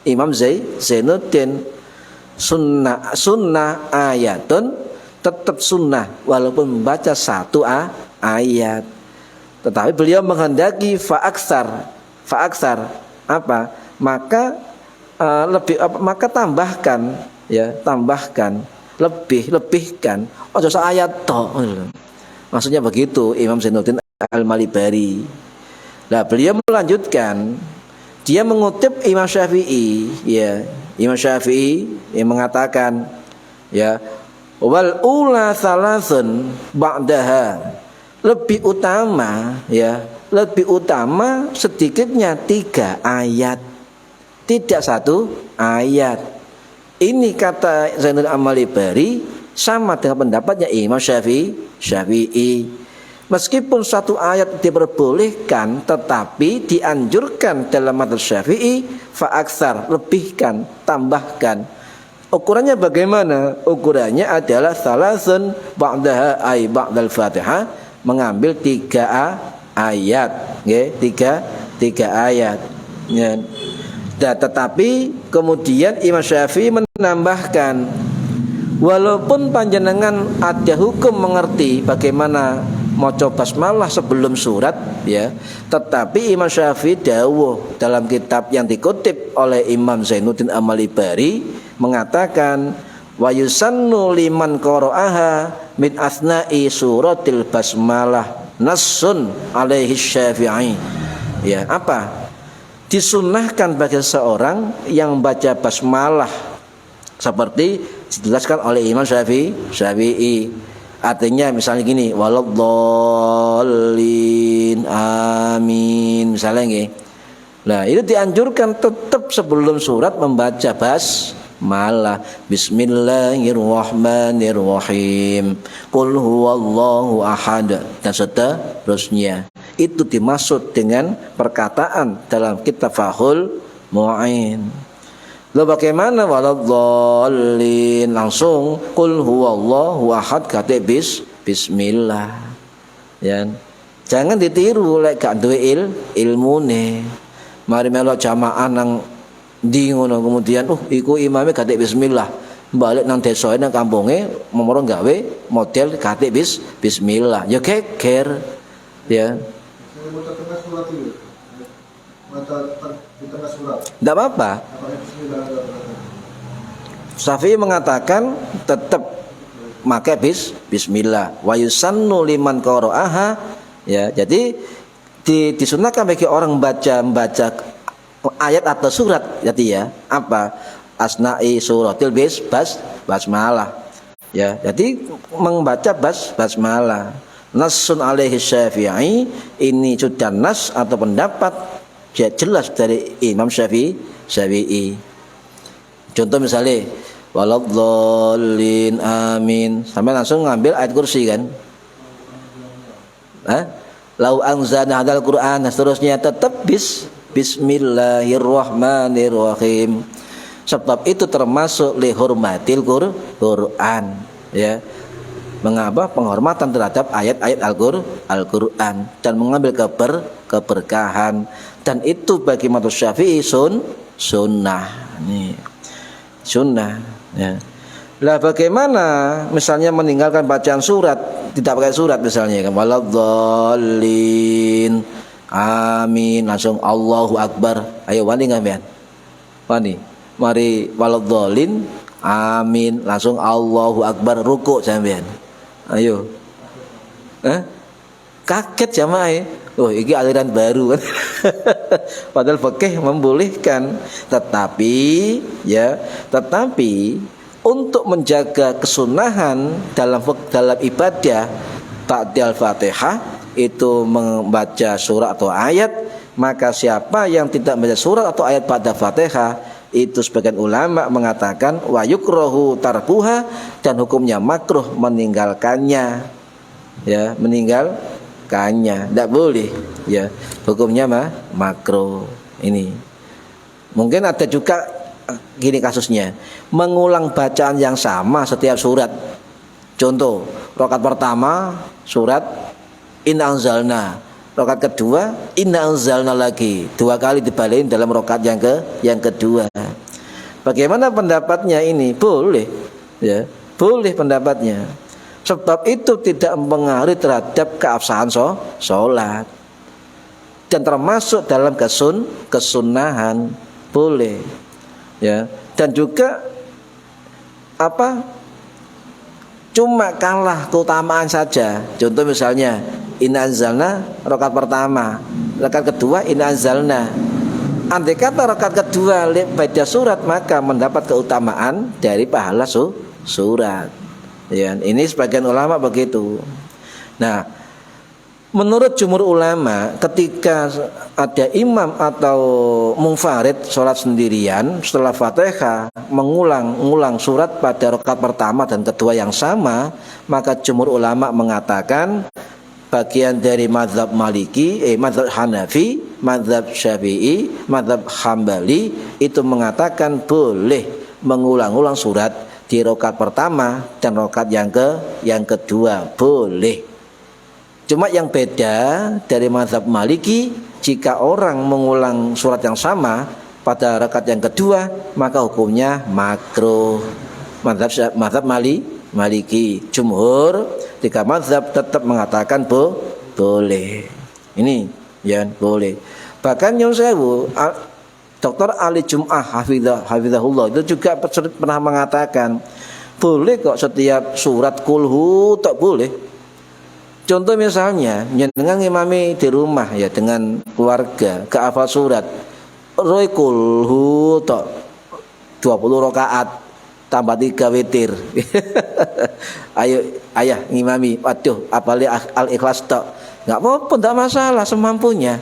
Imam Zainuddin. Sunnah ayatun, tetap sunnah walaupun membaca satu ayat. Tetapi beliau menghendaki fa'aksar apa? Maka tambahkan, ya, tambahkan, lebihkan. Ojo ayat toh. Maksudnya begitu Imam Zainuddin Al-Malibari. Nah, beliau melanjutkan, dia mengutip Imam Syafi'i, ya. Imam Syafi'i yang mengatakan, ya, wal ula salasun ba'daha, lebih utama, ya, lebih utama sedikitnya 3 ayat, tidak 1 ayat. Ini kata Zainuddin Al-Malibari sama dengan pendapatnya Imam Syafi'i. Meskipun 1 ayat diperbolehkan, tetapi dianjurkan dalam madzhab Syafi'i fa'aksar, lebihkan, tambahkan. Ukurannya bagaimana? Ukurannya adalah salasun ba'daha ay ba'dal Fatihah, mengambil 3 ayat, ya, 3 ayat. Ya. Dan tetapi kemudian Imam Syafi'i menambahkan, walaupun panjenengan ada hukum mengerti bagaimana maca basmalah sebelum surat, ya, tetapi Imam Syafi'i dawuh dalam kitab yang dikutip oleh Imam Zainuddin Al-Malibari mengatakan wa yusannu liman qara'aha min asna'i suratil basmalah nassun alaihi Syafi'i. Ya, apa? Disunnahkan bagi seseorang yang baca basmalah seperti dijelaskan oleh Imam Syafi'i. Artinya misalnya gini, waladhdallin amin, misalnya nggih. Nah, itu dianjurkan tetap sebelum surat membaca basmalah, bismillahirrahmanirrahim, qul huwallahu ahad, dan seterusnya. Itu dimaksud dengan perkataan dalam kitab Fathul Mu'in. Lalu bagaimana waladhdallin, langsung qul huwallahu ahad, kata bismillah, ya. Jangan ditiru lek gak duwe ilmune. Mari melok jamaah nang ndi ngono, kemudian iku imame kate bismillah, balik nang desa nang kampunge momoro gawe model kate bismillah, ya geger, ya. Tidak apa-apa. Syafi'i mengatakan tetap pakai bismillah. Wa yusannu liman qara'aha, ya. Jadi disunahkan bagi orang membaca ayat atau surat, jadi ya, apa? Asna'i suratil basmalah. Ya, jadi membaca basmalah. Nassun alaihi Syafi'i, ini sudah nas atau pendapat jelas dari Imam Syafi'i. Contoh misalnya waladhdallin amin, sampai langsung ngambil ayat kursi kan? Lau anzalna hadzal Qur'an, seterusnya tetap bismillahirrahmanirrahim. Sebab itu termasuk lihurmatil Qur'an, ya. Mengapa? Penghormatan terhadap ayat-ayat Al-Qur'an dan mengambil keberkahan, dan itu bagi madzhab Syafi'i sunnah. Nih, sunnah, ya. Lah bagaimana misalnya meninggalkan bacaan surat, tidak pakai surat misalnya kan, waladhdallin amin, langsung Allahu Akbar. Ayo wani ngambian, wani, mari waladhdallin amin, langsung Allahu Akbar, ruku sampean. Ayo, kaget jamaah. Ini aliran baru kan. Padahal fikih membolehkan, tetapi untuk menjaga kesunahan dalam ibadah ta'dil Fatihah itu membaca surat atau ayat, maka siapa yang tidak membaca surat atau ayat pada Fatihah, itu sebagian ulama mengatakan wa yukrahu tarkuha, dan hukumnya makruh meninggalkannya, ya, meninggalkannya. mengerjakannya, tidak boleh ya, hukumnya makruh. Ini mungkin ada juga gini kasusnya, mengulang bacaan yang sama setiap surat. Contoh, rakaat pertama surat Inna Anzalna, rakaat kedua Inna Anzalna lagi, 2 kali dibalikin dalam rakaat yang kedua. Bagaimana pendapatnya ini? Boleh ya, boleh pendapatnya. Sebab itu tidak mempengaruhi terhadap keabsahan sholat, dan termasuk dalam kesunahan, boleh ya. Dan juga cuma kalah keutamaan saja. Contoh misalnya Inna Anzalna rakaat pertama, rakaat kedua Inna Anzalna. Andai kata rakaat kedua baca surat, maka mendapat keutamaan dari pahala surat. Ya, ini sebagian ulama begitu. Nah, menurut jumhur ulama, ketika ada imam atau munfarid sholat sendirian, setelah Fatihah mengulang surat pada rakaat pertama dan kedua yang sama, maka jumhur ulama mengatakan bagian dari mazhab Maliki, mazhab Hanafi, mazhab Syafi'i, mazhab Hambali itu mengatakan boleh mengulang-ulang surat di rakaat pertama dan rakaat yang kedua, boleh. Cuma yang beda dari mazhab Maliki, jika orang mengulang surat yang sama pada rakaat yang kedua, maka hukumnya makruh. Mazhab Maliki, jumhur tiga mazhab tetap mengatakan boleh. Ini ya, boleh. Bahkan Nyun Sewu, Dr. Ali Jum'ah hafizahullah itu juga pernah mengatakan boleh kok setiap surat kulhu, tak boleh. Contoh misalnya dengan ngimami di rumah ya, dengan keluarga ke hafal surat roy kulhu tak 20 rakaat tambah 3 witir. Ayo ayah ngimami, waduh apalagi al-ikhlas tak, nggak apa-apa, tidak masalah, semampunya,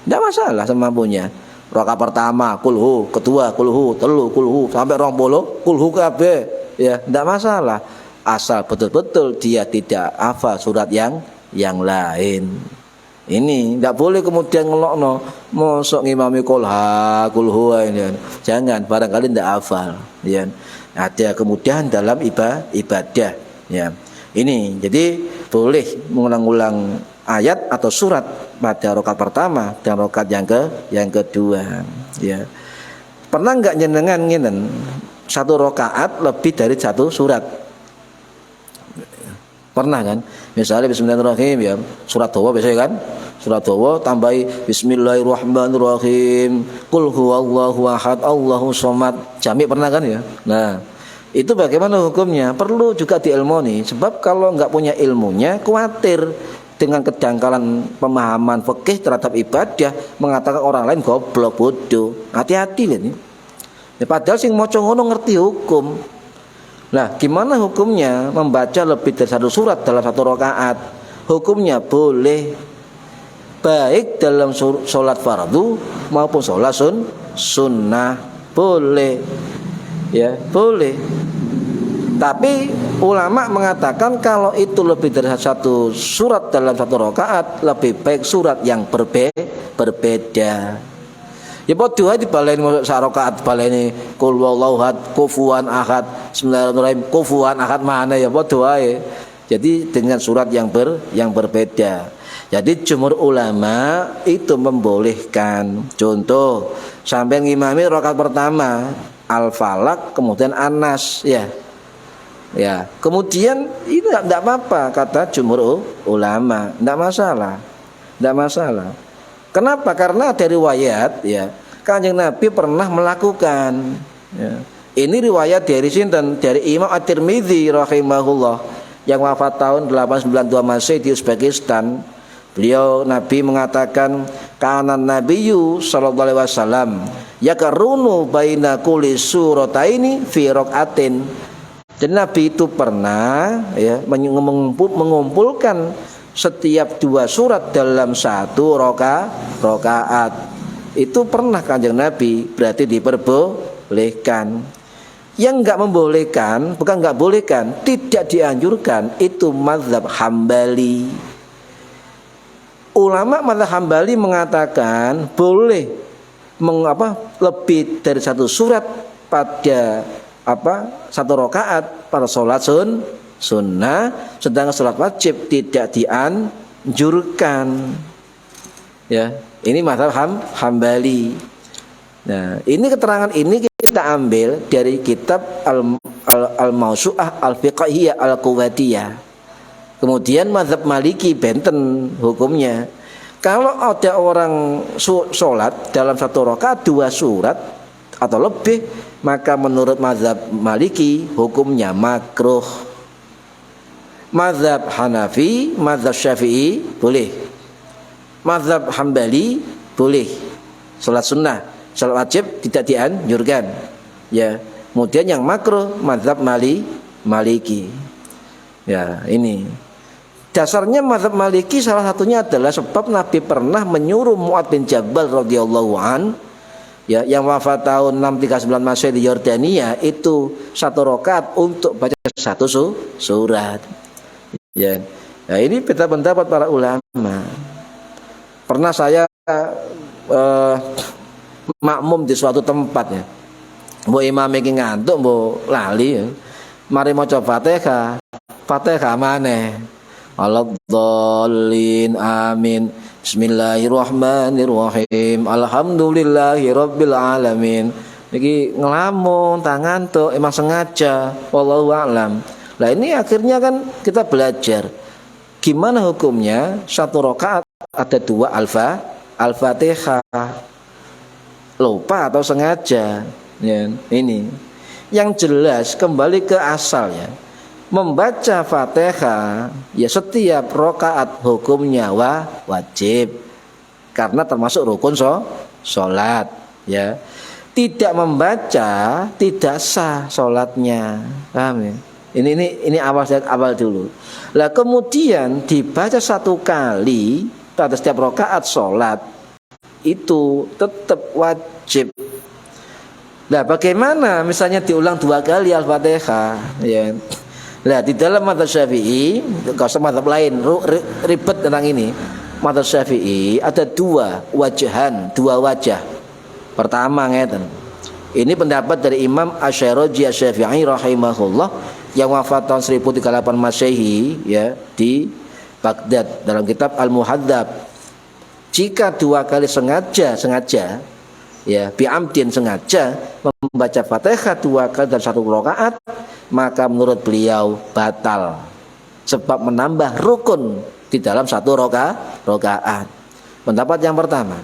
tidak masalah, semampunya. Rakaat pertama kulhu, kedua kulhu, telu kulhu, sampai 20 kulhu kabeh ya, tidak masalah, asal betul-betul dia tidak hafal surat yang lain. Ini tidak boleh kemudian ngelokno mosok ngimami kulha kulhu ini, jangan, barangkali tidak hafal ya. Ada kemudian dalam ibadah ya. Ini jadi boleh mengulang-ulang ayat atau surat pada rakaat pertama dan rakaat yang kedua ya. Pernah enggak jenengan nginen satu rakaat lebih dari satu surat? Pernah kan? Misalnya bismillahirrahmanirrahim ya, surat dawa biasanya kan? Surat dawa tambahi bismillahirrahmanirrahim, qul huwallahu ahad Allahu somad, jami, pernah kan ya? Nah, itu bagaimana hukumnya? Perlu juga diilmoni, sebab kalau enggak punya ilmunya khawatir dengan kedangkalan pemahaman fikih terhadap ibadah mengatakan orang lain goblok, bodoh. Hati-hati ini. Ya, padahal sing maca ngono ngerti hukum. Nah, gimana hukumnya membaca lebih dari satu surat dalam satu rakaat? Hukumnya boleh, baik dalam sholat fardu maupun sholat sunnah, boleh ya, boleh. Tapi ulama mengatakan kalau itu lebih dari satu surat dalam satu rakaat, lebih baik surat yang berbeda. Ya padha dibalaini sak rakaat, baleni qul huwallahu ahad, kufuwan ahad, bismillahirrahmanirrahim, kufuwan ahad, mana ya padha wae. Jadi dengan surat yang berbeda. Jadi jumhur ulama itu membolehkan. Contoh, sampai ngimami rakaat pertama Al-Falaq kemudian An-Nas ya. Ya, kemudian ini tidak apa-apa kata jumhur ulama, tidak masalah, tidak masalah. Kenapa? Karena ada riwayat ya, Kanjeng Nabi pernah melakukan. Ya. Ini riwayat dari sinten? Dari Imam At-Tirmidzi rahimahullah yang wafat tahun 892 Masehi di Uzbekistan. Beliau Nabi mengatakan, kana nabiyyu sallallahu alaihi wasallam yakarunu baina kulli surataini fi raqatin. Jadi Nabi itu pernah ya mengumpulkan setiap 2 surat dalam satu rakaat. Itu pernah Kanjeng Nabi, berarti diperbolehkan. Yang enggak membolehkan, bukan enggak bolehkan, tidak dianjurkan, itu mazhab Hambali. Ulama mazhab Hambali mengatakan boleh lebih dari satu surat pada satu rakaat pada sholat sunnah, sedangkan sholat wajib tidak dianjurkan. Ya, ini mazhab Hambali. Nah, ini keterangan ini kita ambil dari kitab Al-Mawsu'ah Al-Fiqhiyah Al-Quwatiyah. Kemudian mazhab Maliki benten hukumnya. Kalau ada orang sholat dalam satu rakaat 2 surat atau lebih, maka menurut mazhab Maliki hukumnya makruh. Mazhab Hanafi, mazhab Syafi'i boleh. Mazhab Hambali boleh. Sholat sunnah, sholat wajib tidak dianjurkan. Ya. Kemudian yang makruh mazhab Maliki. Ya, ini. Dasarnya mazhab Maliki salah satunya adalah sebab Nabi pernah menyuruh Mu'adz bin Jabal radhiyallahu an, ya, yang wafat tahun 639 Masehi di Yordania, itu satu rakaat untuk baca satu surat. Ya. Nah, ini beda pendapat para ulama. Pernah saya makmum di suatu tempat, ya. Mbok imam iki ngantuk, mbok lali, ya. Mari maca Fatihah maneh. Waladhdallin amin. Bismillahirrahmanirrahim. Alhamdulillahirabbil alamin. Niki ngelamun tangan tuh emang sengaja. Wallahu a'lam. Lah ini akhirnya kan kita belajar gimana hukumnya satu rakaat ada 2 Al-Fatihah. Lupa atau sengaja. Ya, ini. Yang jelas kembali ke asalnya. Membaca Fatihah ya setiap rakaat hukumnya wajib karena termasuk rukun sholat, ya. Tidak membaca tidak sah sholatnya. Paham ya? Ini awal dulu. Lah kemudian dibaca 1 kali pada setiap rakaat sholat itu tetap wajib. Nah, bagaimana misalnya diulang 2 kali Al-Fatihah, ya. Nah, di dalam mazhab Syafi'i, kalau sama mazhab lain ribet tentang ini. Mazhab Syafi'i ada 2 wajah. Pertama ngeten. Ini pendapat dari Imam Asy-Syarazi Asy-Syafi'i rahimahullah yang wafat tahun 1038 Masehi, ya, di Baghdad, dalam kitab Al-Muhadzab. Jika 2 kali sengaja, ya, bi'amdin sengaja membaca Fatihah 2 kali dalam 1 rakaat, maka menurut beliau batal sebab menambah rukun di dalam 1 rakaat. Pendapat yang pertama.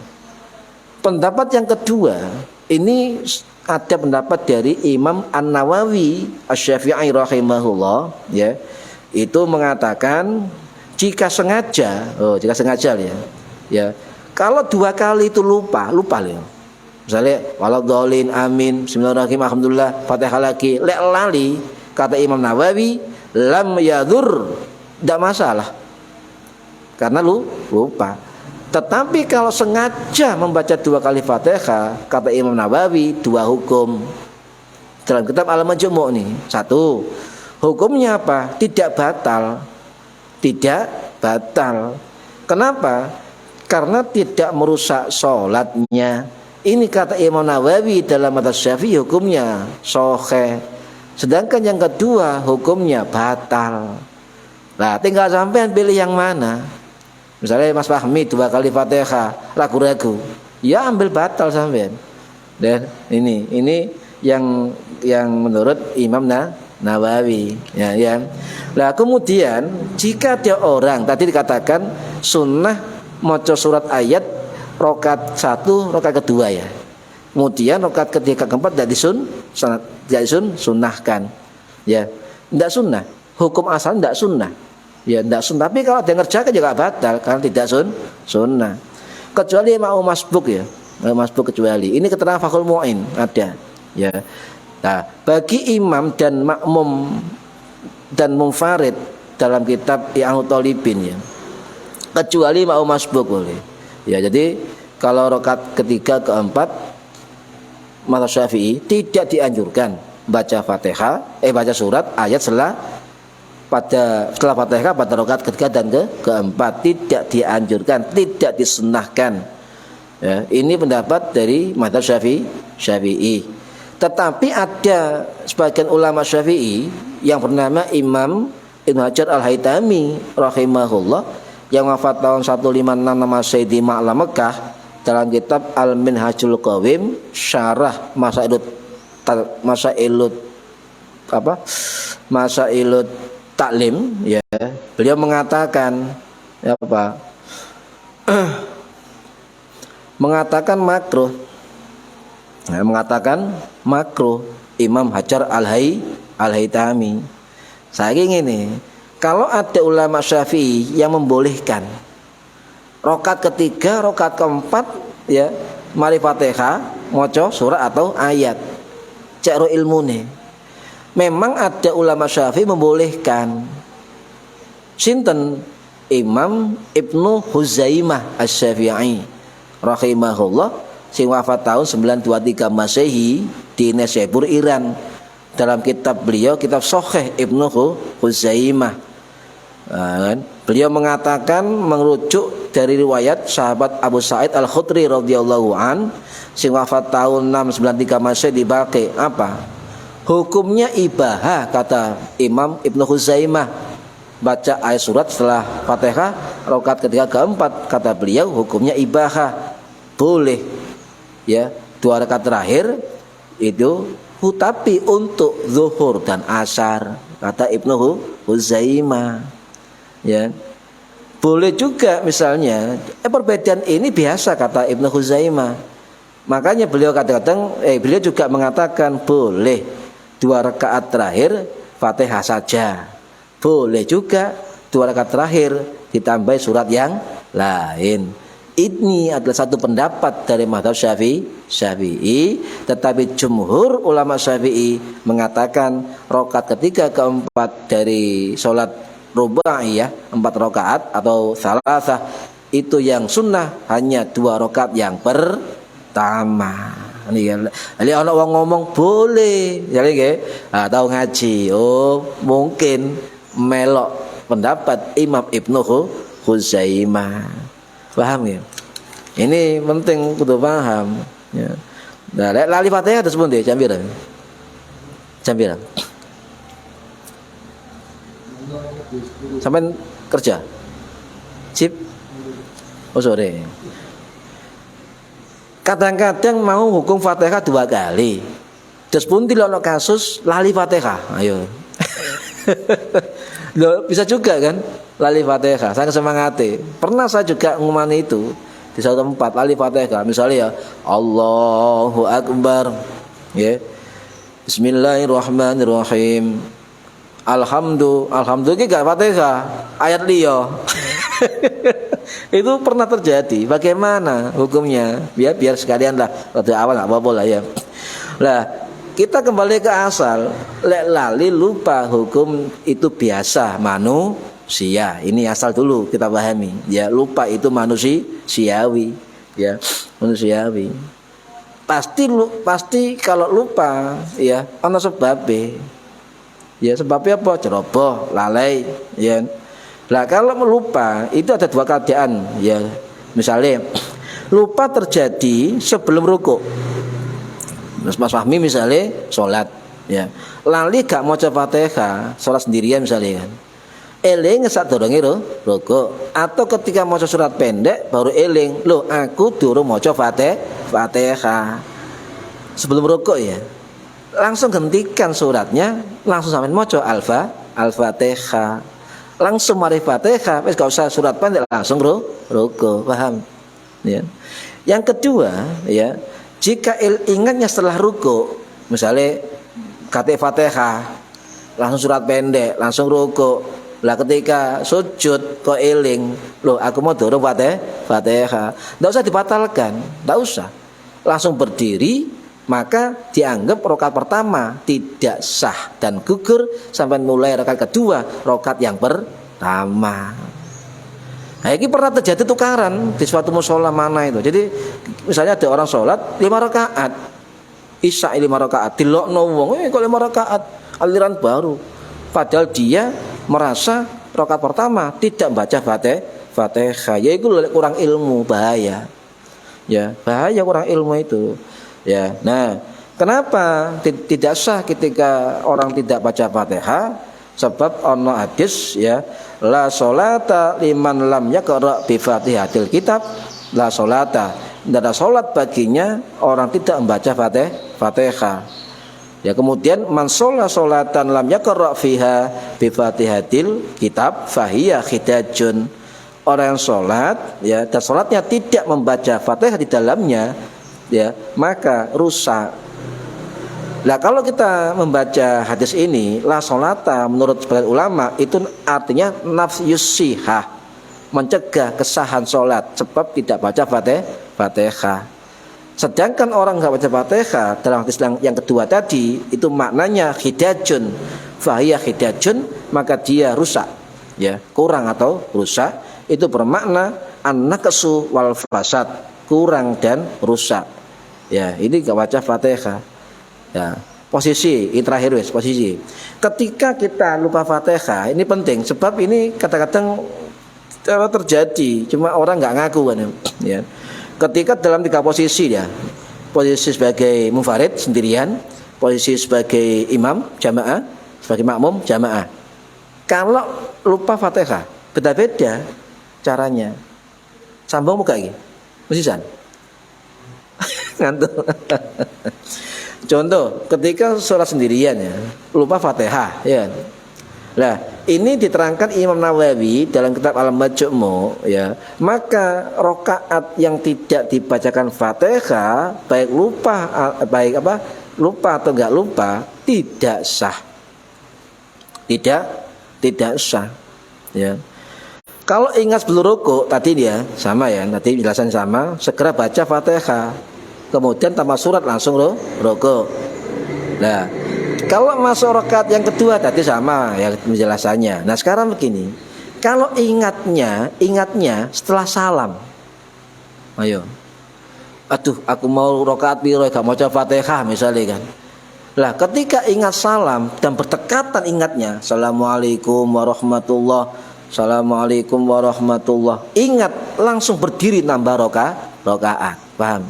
Pendapat yang kedua, ini ada pendapat dari Imam An-Nawawi Asy-Syafi'i rahimahullah, ya. Itu mengatakan jika sengaja ya. Ya. Kalau 2 kali itu lupa ya. Misalnya waladhdallin amin, bismillahirrahmanirrahim, alhamdulillah, Fatihah lagi, lali, kata Imam Nawawi lam yadur, tidak masalah karena lupa. Tetapi kalau sengaja membaca 2 kali Fatihah, kata Imam Nawawi 2 hukum. Dalam kitab Al-Majmu' nih, 1, hukumnya apa? Tidak batal. Kenapa? Karena tidak merusak sholatnya. Ini kata Imam Nawawi dalam mazhab Syafi'i hukumnya sahih. Sedangkan yang kedua hukumnya batal. Nah, tinggal sampean pilih yang mana. Misalnya Mas Fahmi 2 kali Fatihah ragu-ragu, ya ambil batal sampean. Dan ini yang menurut Imam Nawawi, ya. Nah, kemudian jika dia orang tadi dikatakan sunnah maca surat ayat rakaat 1, rakaat kedua, ya. Kemudian rakaat ketiga keempat tidak disunnahkan, ya. Tidak sunnah. Hukum asal tidak sunnah, ya, tidak sunnah. Tapi kalau dia ngerjakan juga batal karena tidak sunnah. Kecuali mau masbuk, ya. Masbuk kecuali. Ini keterangan Fakhul Mu'in ada, ya. Nah, bagi imam dan makmum dan munfarid dalam kitab I'anut Thalibin, ya. Kecuali mau masbuk boleh. Ya, jadi kalau rakaat ketiga keempat mazhab Syafi'i tidak dianjurkan baca Fatihah, baca surat ayat setelah setelah Fatihah pada rakaat ketiga dan keempat, tidak dianjurkan, tidak disunnahkan. Ya, ini pendapat dari mazhab Syafi'i. Tetapi ada sebagian ulama Syafi'i yang bernama Imam Ibnu Hajar Al-Haytami rahimahullah yang wafat tahun 156 nama Sayyidi Ma'la Mekah, dalam kitab Al-Minhajul Qawim syarah Masailut Taklim, ya, beliau mengatakan mengatakan makruh Imam Hajar Al-Haytami. Saking ini, kalau ada ulama Syafi'i yang membolehkan rakaat ketiga, rakaat keempat, ya, mari Fatihah, maca surah atau ayat, cek ilmune. Memang ada ulama Syafi'i membolehkan. Sinten? Imam Ibnu Huzaimah Asy-Syafi'i rahimahullah sing wafat tahun 923 Masehi di Nesebur, Iran. Dalam kitab beliau, kitab Sahih Ibnu Huzaimah, beliau mengatakan merujuk dari riwayat sahabat Abu Sa'id Al-Khudri radhiyallahu an sing wafat tahun 693 Masehi di Baqi, apa? Hukumnya ibaha, kata Imam Ibnu Huzaimah, baca ayat surat setelah Fatihah rakaat ketiga keempat, kata beliau hukumnya ibaha, boleh, ya, 2 rakaat terakhir itu, tapi untuk zuhur dan asar, kata Ibnu Huzaimah, ya. Boleh juga misalnya, perbedaan ini biasa, kata Ibnu Huzaimah. Makanya beliau kadang-kadang beliau juga mengatakan boleh 2 rakaat terakhir Fatihah saja, boleh juga 2 rakaat terakhir ditambah surat yang lain. Ini adalah satu pendapat dari mazhab Syafi'i, tetapi jumhur ulama Syafi'i mengatakan rakaat ketiga keempat dari sholat rubaiyah 4 rakaat atau salasah itu yang sunnah hanya 2 rakaat yang pertama. Ini ana wong ngomong boleh, jadi nggih, tahu ngaji, mungkin melok pendapat Imam Ibnu Huzaimah. Paham ya? Ini penting kudu paham, ya. Nah, lali Fatihah terus pundi jam pira? Sampai kerja? Sip. Oh, sore. Kadang-kadang mau hukum Fatihah 2 kali. Terus pundi lho kasus lali Fatihah. Ayo. Loh, bisa juga kan? Lali Fatihah, saya semangati. Pernah saya juga ngumani itu di suatu tempat, lali Fatihah. Misalnya ya, Allahu Akbar, ya, Bismillahirrahmanirrahim, Alhamdulillah gak Fatihah, ayat liya. Itu pernah terjadi. Bagaimana hukumnya? Biar sekalian lah, rada awal nggak apa-apa lah, ya. Lah, kita kembali ke asal. Lali lupa hukum itu biasa manusia. Ini asal dulu kita pahami, ya. Lupa itu manusiawi, ya, manusiawi. Pasti kalau lupa, ya, ana sebabnya. Ya, sebabnya apa? Ceroboh, lalai, ya. Lah kalau lupa itu ada 2 keadaan, ya. Misalnya lupa terjadi sebelum rukuk. Mas Fahmi misalnya sholat, ya, lali gak maca Fatihah, sholat sendirian misalnya kan, eling sadurunge rukuk, atau ketika maca surat pendek baru eling, loh aku durung maca Fatihah sebelum rukuk, ya, langsung hentikan suratnya, langsung sampean maca Al-Fatihah, langsung mari Fatihah, wis gak usah surat pendek, langsung rukuk, paham, ya. Yang kedua, ya, jika ingatnya setelah rukuk, misalnya kata Fatihah, langsung surat pendek, langsung rukuk. Lah ketika sujud kok eling, loh aku mau durung Fatihah, enggak usah dibatalkan, enggak usah. Langsung berdiri, maka dianggap rakaat pertama tidak sah dan gugur sampai mulai rakaat kedua, rakaat yang pertama. Nah, ini pernah terjadi tukaran di suatu mushola mana itu. Jadi misalnya ada orang sholat 5 rakaat, Isya 5 rakaat, dilokno wong, kok 5 rakaat, aliran baru. Padahal dia merasa rakaat pertama tidak baca Fatihah, ya itu kurang ilmu, bahaya. Ya, bahaya kurang ilmu itu. Ya. Nah, kenapa tidak sah ketika orang tidak baca Fatihah? Sebab ono hadis ya, la sholata liman lam yaqra bi Fatihatil kitab, la sholata. Tidak ada salat baginya orang tidak membaca Fatihah. Ya, kemudian man sholla sholatan lam yaqra fiha bi Fatihatil kitab fahiya khidajun. Orang yang sholat ya, dan sholatnya tidak membaca Fatihah di dalamnya ya, maka rusak. Nah, kalau kita membaca hadis ini la sholata, menurut sebagian ulama itu artinya nafyus sihah, mencegah kesahan sholat sebab tidak baca Fatihah. Sedangkan orang nggak baca Fatihah dalam hadis yang kedua tadi itu maknanya khidajun, fahiya khidajun, maka dia rusak ya, kurang atau rusak. Itu bermakna an-naqsu wal fasad, kurang dan rusak. Ya, ini gak baca Fatihah. Ya, posisi ini terakhir wes, posisi. Ketika kita lupa Fatihah, ini penting sebab ini kadang-kadang terjadi, cuma orang nggak ngaku kan ya. Ketika dalam 3 posisi ya. Posisi sebagai munfarid sendirian, posisi sebagai imam jamaah, sebagai makmum jamaah. Kalau lupa Fatihah, beda-beda caranya. Sambung muka lagi. Musisan. Ngantuk. Contoh, ketika sholat sendirian ya, lupa Fatihah ya. Nah, ini diterangkan Imam Nawawi dalam kitab Al-Majmu' ya. Maka rakaat yang tidak dibacakan Fatihah, baik lupa atau enggak lupa, tidak sah. Tidak sah. Ya. Kalau ingat sebelum rukuk tadi dia sama ya, nanti penjelasan sama, segera baca Fatihah. Kemudian tambah surat langsung rukuk. Nah, kalau masuk rakaat yang kedua tadi sama ya penjelasannya. Nah, sekarang begini. Kalau ingatnya setelah salam. Ayo. Aduh, aku mau rakaat piro gak mau baca Fatihah misalnya kan. Lah, ketika ingat salam dan berdekatan ingatnya, Assalamualaikum warahmatullahi, Assalamualaikum warahmatullah. Ingat langsung berdiri nambah rakaat. Paham?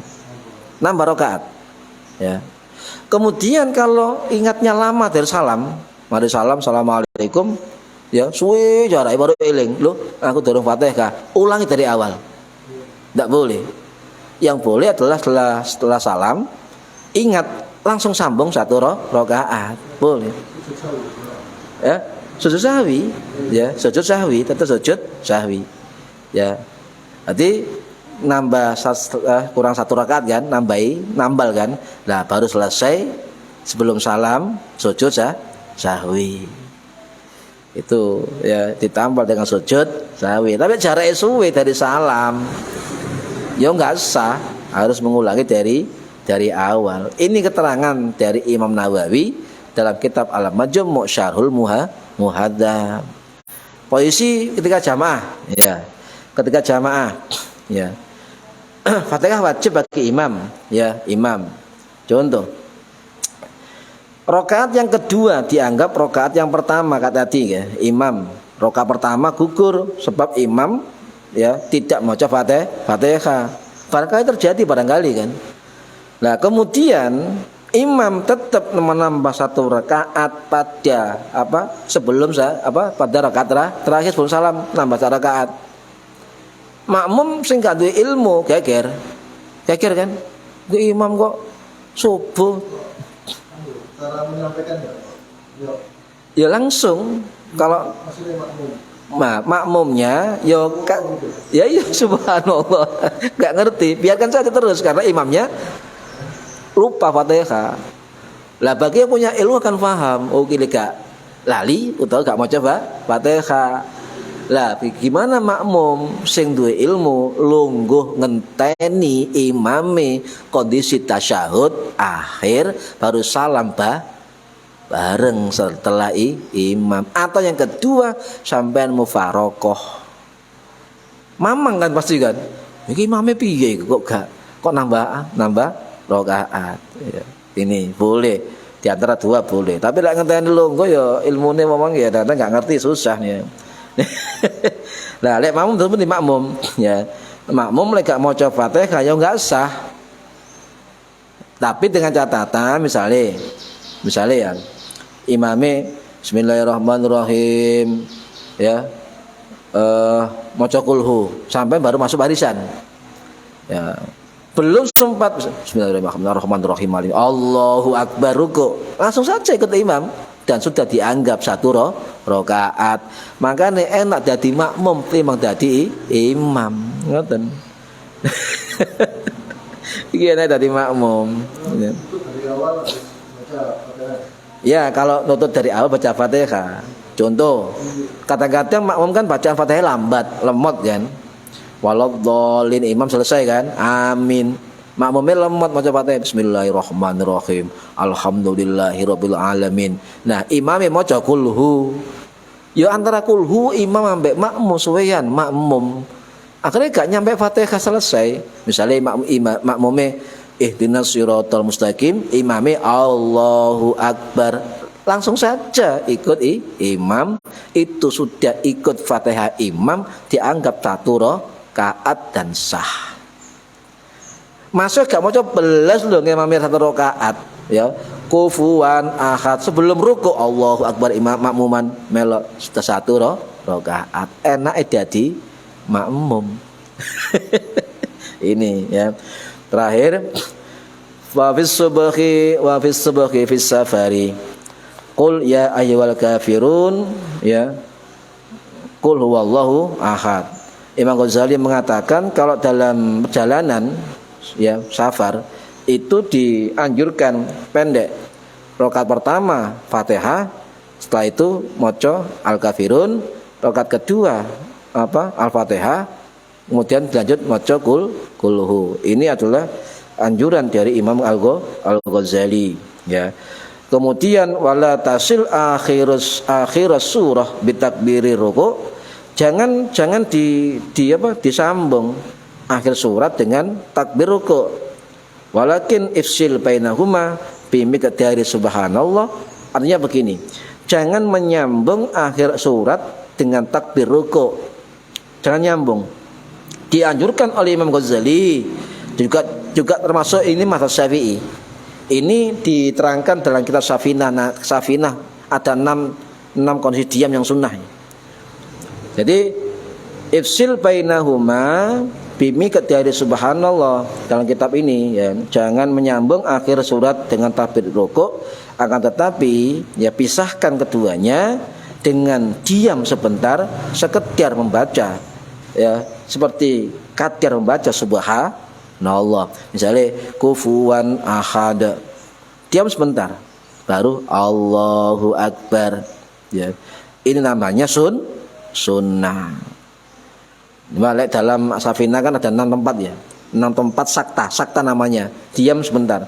Nambah rakaat. Ya. Kemudian kalau ingatnya lama dari salam, mari salam Assalamualaikum, ya suwe jarak baru eling. Loh, aku dorong Fatihah. Ulangi dari awal. Tidak boleh. Yang boleh adalah setelah salam ingat langsung sambung 1 rakaat. Boleh. Ya. Sujud sahwi, ya sujud sahwi, tetap sujud sahwi, ya. Nanti nambah kurang 1 rakaat kan, nambal kan. Nah, baru selesai sebelum salam sujud sahwi. Itu ya ditambal dengan sujud sahwi. Tapi jaraknya suwe dari salam, ya nggak sah, harus mengulangi dari awal. Ini keterangan dari Imam Nawawi dalam kitab Al-Majmu' Syarhul Muhadzab. Posisi ketika jamaah ya. Ketika jamaah ya. Fatihah wajib bagi imam ya, imam. Contoh. Rakaat yang kedua dianggap rakaat yang pertama kata tadi ya, imam. Rakaat pertama gugur sebab imam ya tidak membaca Fatihah. Barangkali terjadi barangkali kan. Nah, kemudian imam tetap menambah 1 rakaat pada pada rakaat terakhir sebelum salam, nambah 1 rakaat. Makmum sing gak duwe ilmu geger kan, ku imam kok subuh. Cara menyampaikan ya langsung. Kalau makmumnya ya subhanallah gak ngerti, biarkan saja terus karena imamnya lupa Fatihah. Lah bagi yang punya ilmu akan paham, oh gini gak lali utawa gak mau coba Fatihah. Lah gimana makmum sing duwe ilmu lungguh ngenteni imame kondisi tasyahud akhir baru salam bareng setelah imam. Atau yang kedua sampean mufarokoh, mamang kan pasti kan, iki imame piye kok nambah rakaat ya. Ini boleh Di antara dua boleh. Tapi lek ngenteni lungguh ya ilmune wong ya kadang enggak ngerti susah ya. Lah lek makmum terus di makmum ya. Makmum lek gak maca Fatihah ya enggak sah. Tapi dengan catatan misalnya ya imame Bismillahirrahmanirrahim ya maca kulhu sampai baru masuk barisan. Ya. Belum sempat Bismillahirrahmanirrahim Allahu Akbar ruku langsung saja ikut imam dan sudah dianggap satu rakaat. Makanya enak jadi makmum timbang jadi imam. Ngoten. Iki enak jadi makmum. Ya kalau nutut dari awal baca Fatihah. Contoh, kadang-kadang makmum kan baca Fatihah lemot kan. Waladhdallin imam selesai kan? Amin. Makmumnya lemot baca Fatihah Bismillahirrahmanirrahim. Alhamdulillahirabbil alamin. Nah, imamnya maca kulhu. Ya antara kulhu imam ambek makmum suwean makmum. Akhirnya gak nyampe Fatihah selesai. Misalnya makmumnya ihdinas siratal mustaqim, imamnya Allahu Akbar. Langsung saja ikut imam, itu sudah ikut Fatihah imam, dianggap satu rakaat dan sah. Masuk gak mau coba belas loh ngimamnya satu rakaat ya. Kufuwan ahad sebelum ruku Allahu Akbar imam makmuman melok sudah satu rakaat. Enak jadi makmum. Ini ya. Terakhir wa fis subhi fis safari. Qul ya ayyuhal kafirun ya. Qul huwallahu ahad. Imam Ghazali mengatakan kalau dalam perjalanan ya safar itu dianjurkan pendek. Rakaat pertama Fatihah, setelah itu maca Al-Kafirun, rakaat kedua Al-Fatihah, kemudian dilanjut maca kulhu. Ini adalah anjuran dari Imam Al-Ghazali ya. Kemudian wala tasil akhirus surah bitakbiri ruku. Jangan disambung akhir surat dengan takbir ruku. Walakin ifsil bainahuma bi miqdari subhanallah. Artinya begini, jangan menyambung akhir surat dengan takbir ruku. Jangan nyambung. Dianjurkan oleh Imam Ghazali juga termasuk ini mazhab Syafi'i. Ini diterangkan dalam kitab Safinah. Safinah ada 6 kondisi diam yang sunnah. Jadi ifsil bainahuma bimi kedari subhanallah dalam kitab ini ya, jangan menyambung akhir surat dengan takbir rukuk, akan tetapi ya pisahkan keduanya dengan diam sebentar sekedar membaca ya, seperti kadar membaca subhanallah. Misalnya kufuwan ahad, diam sebentar baru Allahu Akbar ya. Ini namanya sunnah. Balik dalam Safinah kan ada 6 tempat ya. 6 tempat sakta namanya. Diam sebentar.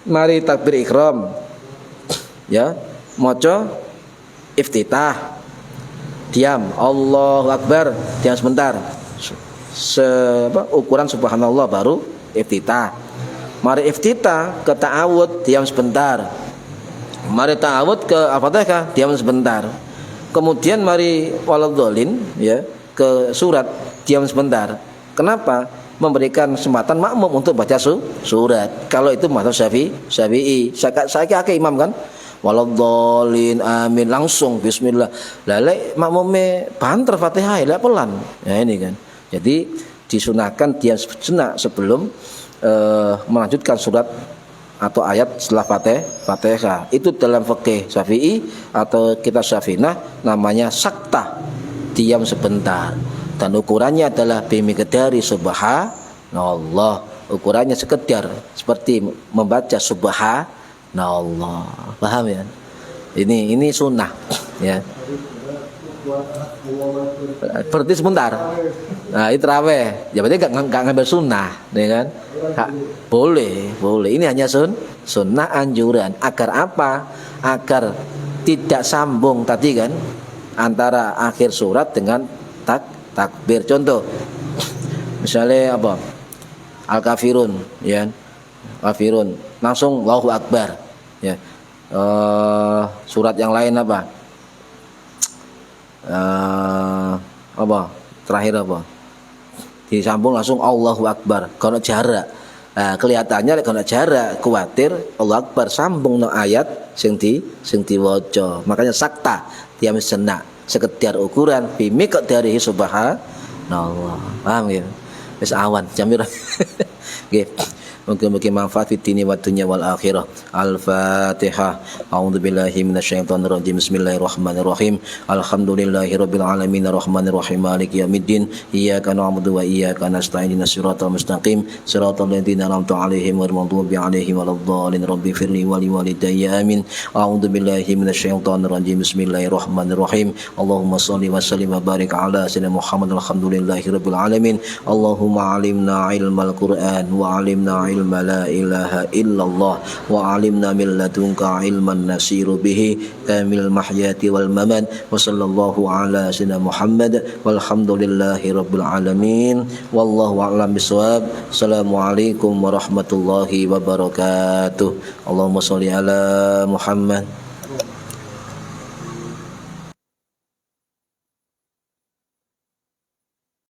Mari takbir ihram. Ya, maca iftitah. Diam, Allahu Akbar, diam sebentar. Ukuran subhanallah baru iftitah. Mari iftitah ke ta'awud, diam sebentar. Mari ta'awud ke Al-Fatihah, diam sebentar. Kemudian mari waladhdallin ya ke surat, diam sebentar. Kenapa? Memberikan kesempatan makmum untuk baca surat. Kalau itu mazhab Syafi'i. Saya imam kan. Waladhdallin amin langsung bismillah. Lale makmume banter Fatihah ya pelan. Ya ini kan. Jadi disunahkan diam sejenak sebelum melanjutkan surat atau ayat setelah Fatihah. Itu dalam fikih Syafi'i atau kitab Safinah namanya sakta, diam sebentar. Dan ukurannya adalah bimiqdari subhanallah. Ukurannya sekedar seperti membaca subhanallah. Paham ya? Ini sunnah ya. Berarti sebentar. Nah, itu tarawih. Ya berarti enggak ngambil sunnah, ya kan? Boleh. Ini hanya sunnah anjuran. Agar apa? Agar tidak sambung tadi kan antara akhir surat dengan takbir. Contoh. Misalnya apa? Al-Kafirun, ya. Kafirun. Langsung Allahu Akbar, ya. Surat yang lain apa? Terakhir apa? Disambung langsung Allahu Akbar, kono jarak. Nah, kelihatannya kono jarak, kuatir Allahu Akbar sambung no ayat sing diwaca. Makanya sakta tiam senak sekedar ukuran bimi kok dari subhanallah. Paham ya? Wis awan jamir. Nggih. Mugi-mugi manfaat fid dini wad dunya wal akhirah. Al-Fatihah. A'udzubillahi minasyaitonir rajim. Bismillahirrahmanirrahim. Alhamdulillahirabbil alamin arrahmanir rahim maliki yaumiddin. Iyyaka na'budu wa iyyaka nasta'in ihdinas siratal mustaqim. Siratal ladzina an'amta 'alaihim ghairil maghdubi 'alaihim waladdallin. Rabbighfirli wa liwalidayya amin. A'udzubillahi minasyaitonir rajim. Bismillahirrahmanirrahim. Allahumma shalli wa sallim wa barik ala sayyidina Muhammad. Alhamdulillahirabbil alamin. Allahumma 'allimna ilmal Qur'an wa 'allimna ilma la ilaha illallah wa alimna min ladunka ilman nasiru bihi kamil mahyati wal mamat wa sallallahu ala sayyidina Muhammad walhamdulillahi rabbil alamin wallahu a'lam bisawab. Assalamualaikum warahmatullahi wabarakatuh. Allahumma sholli ala Muhammad.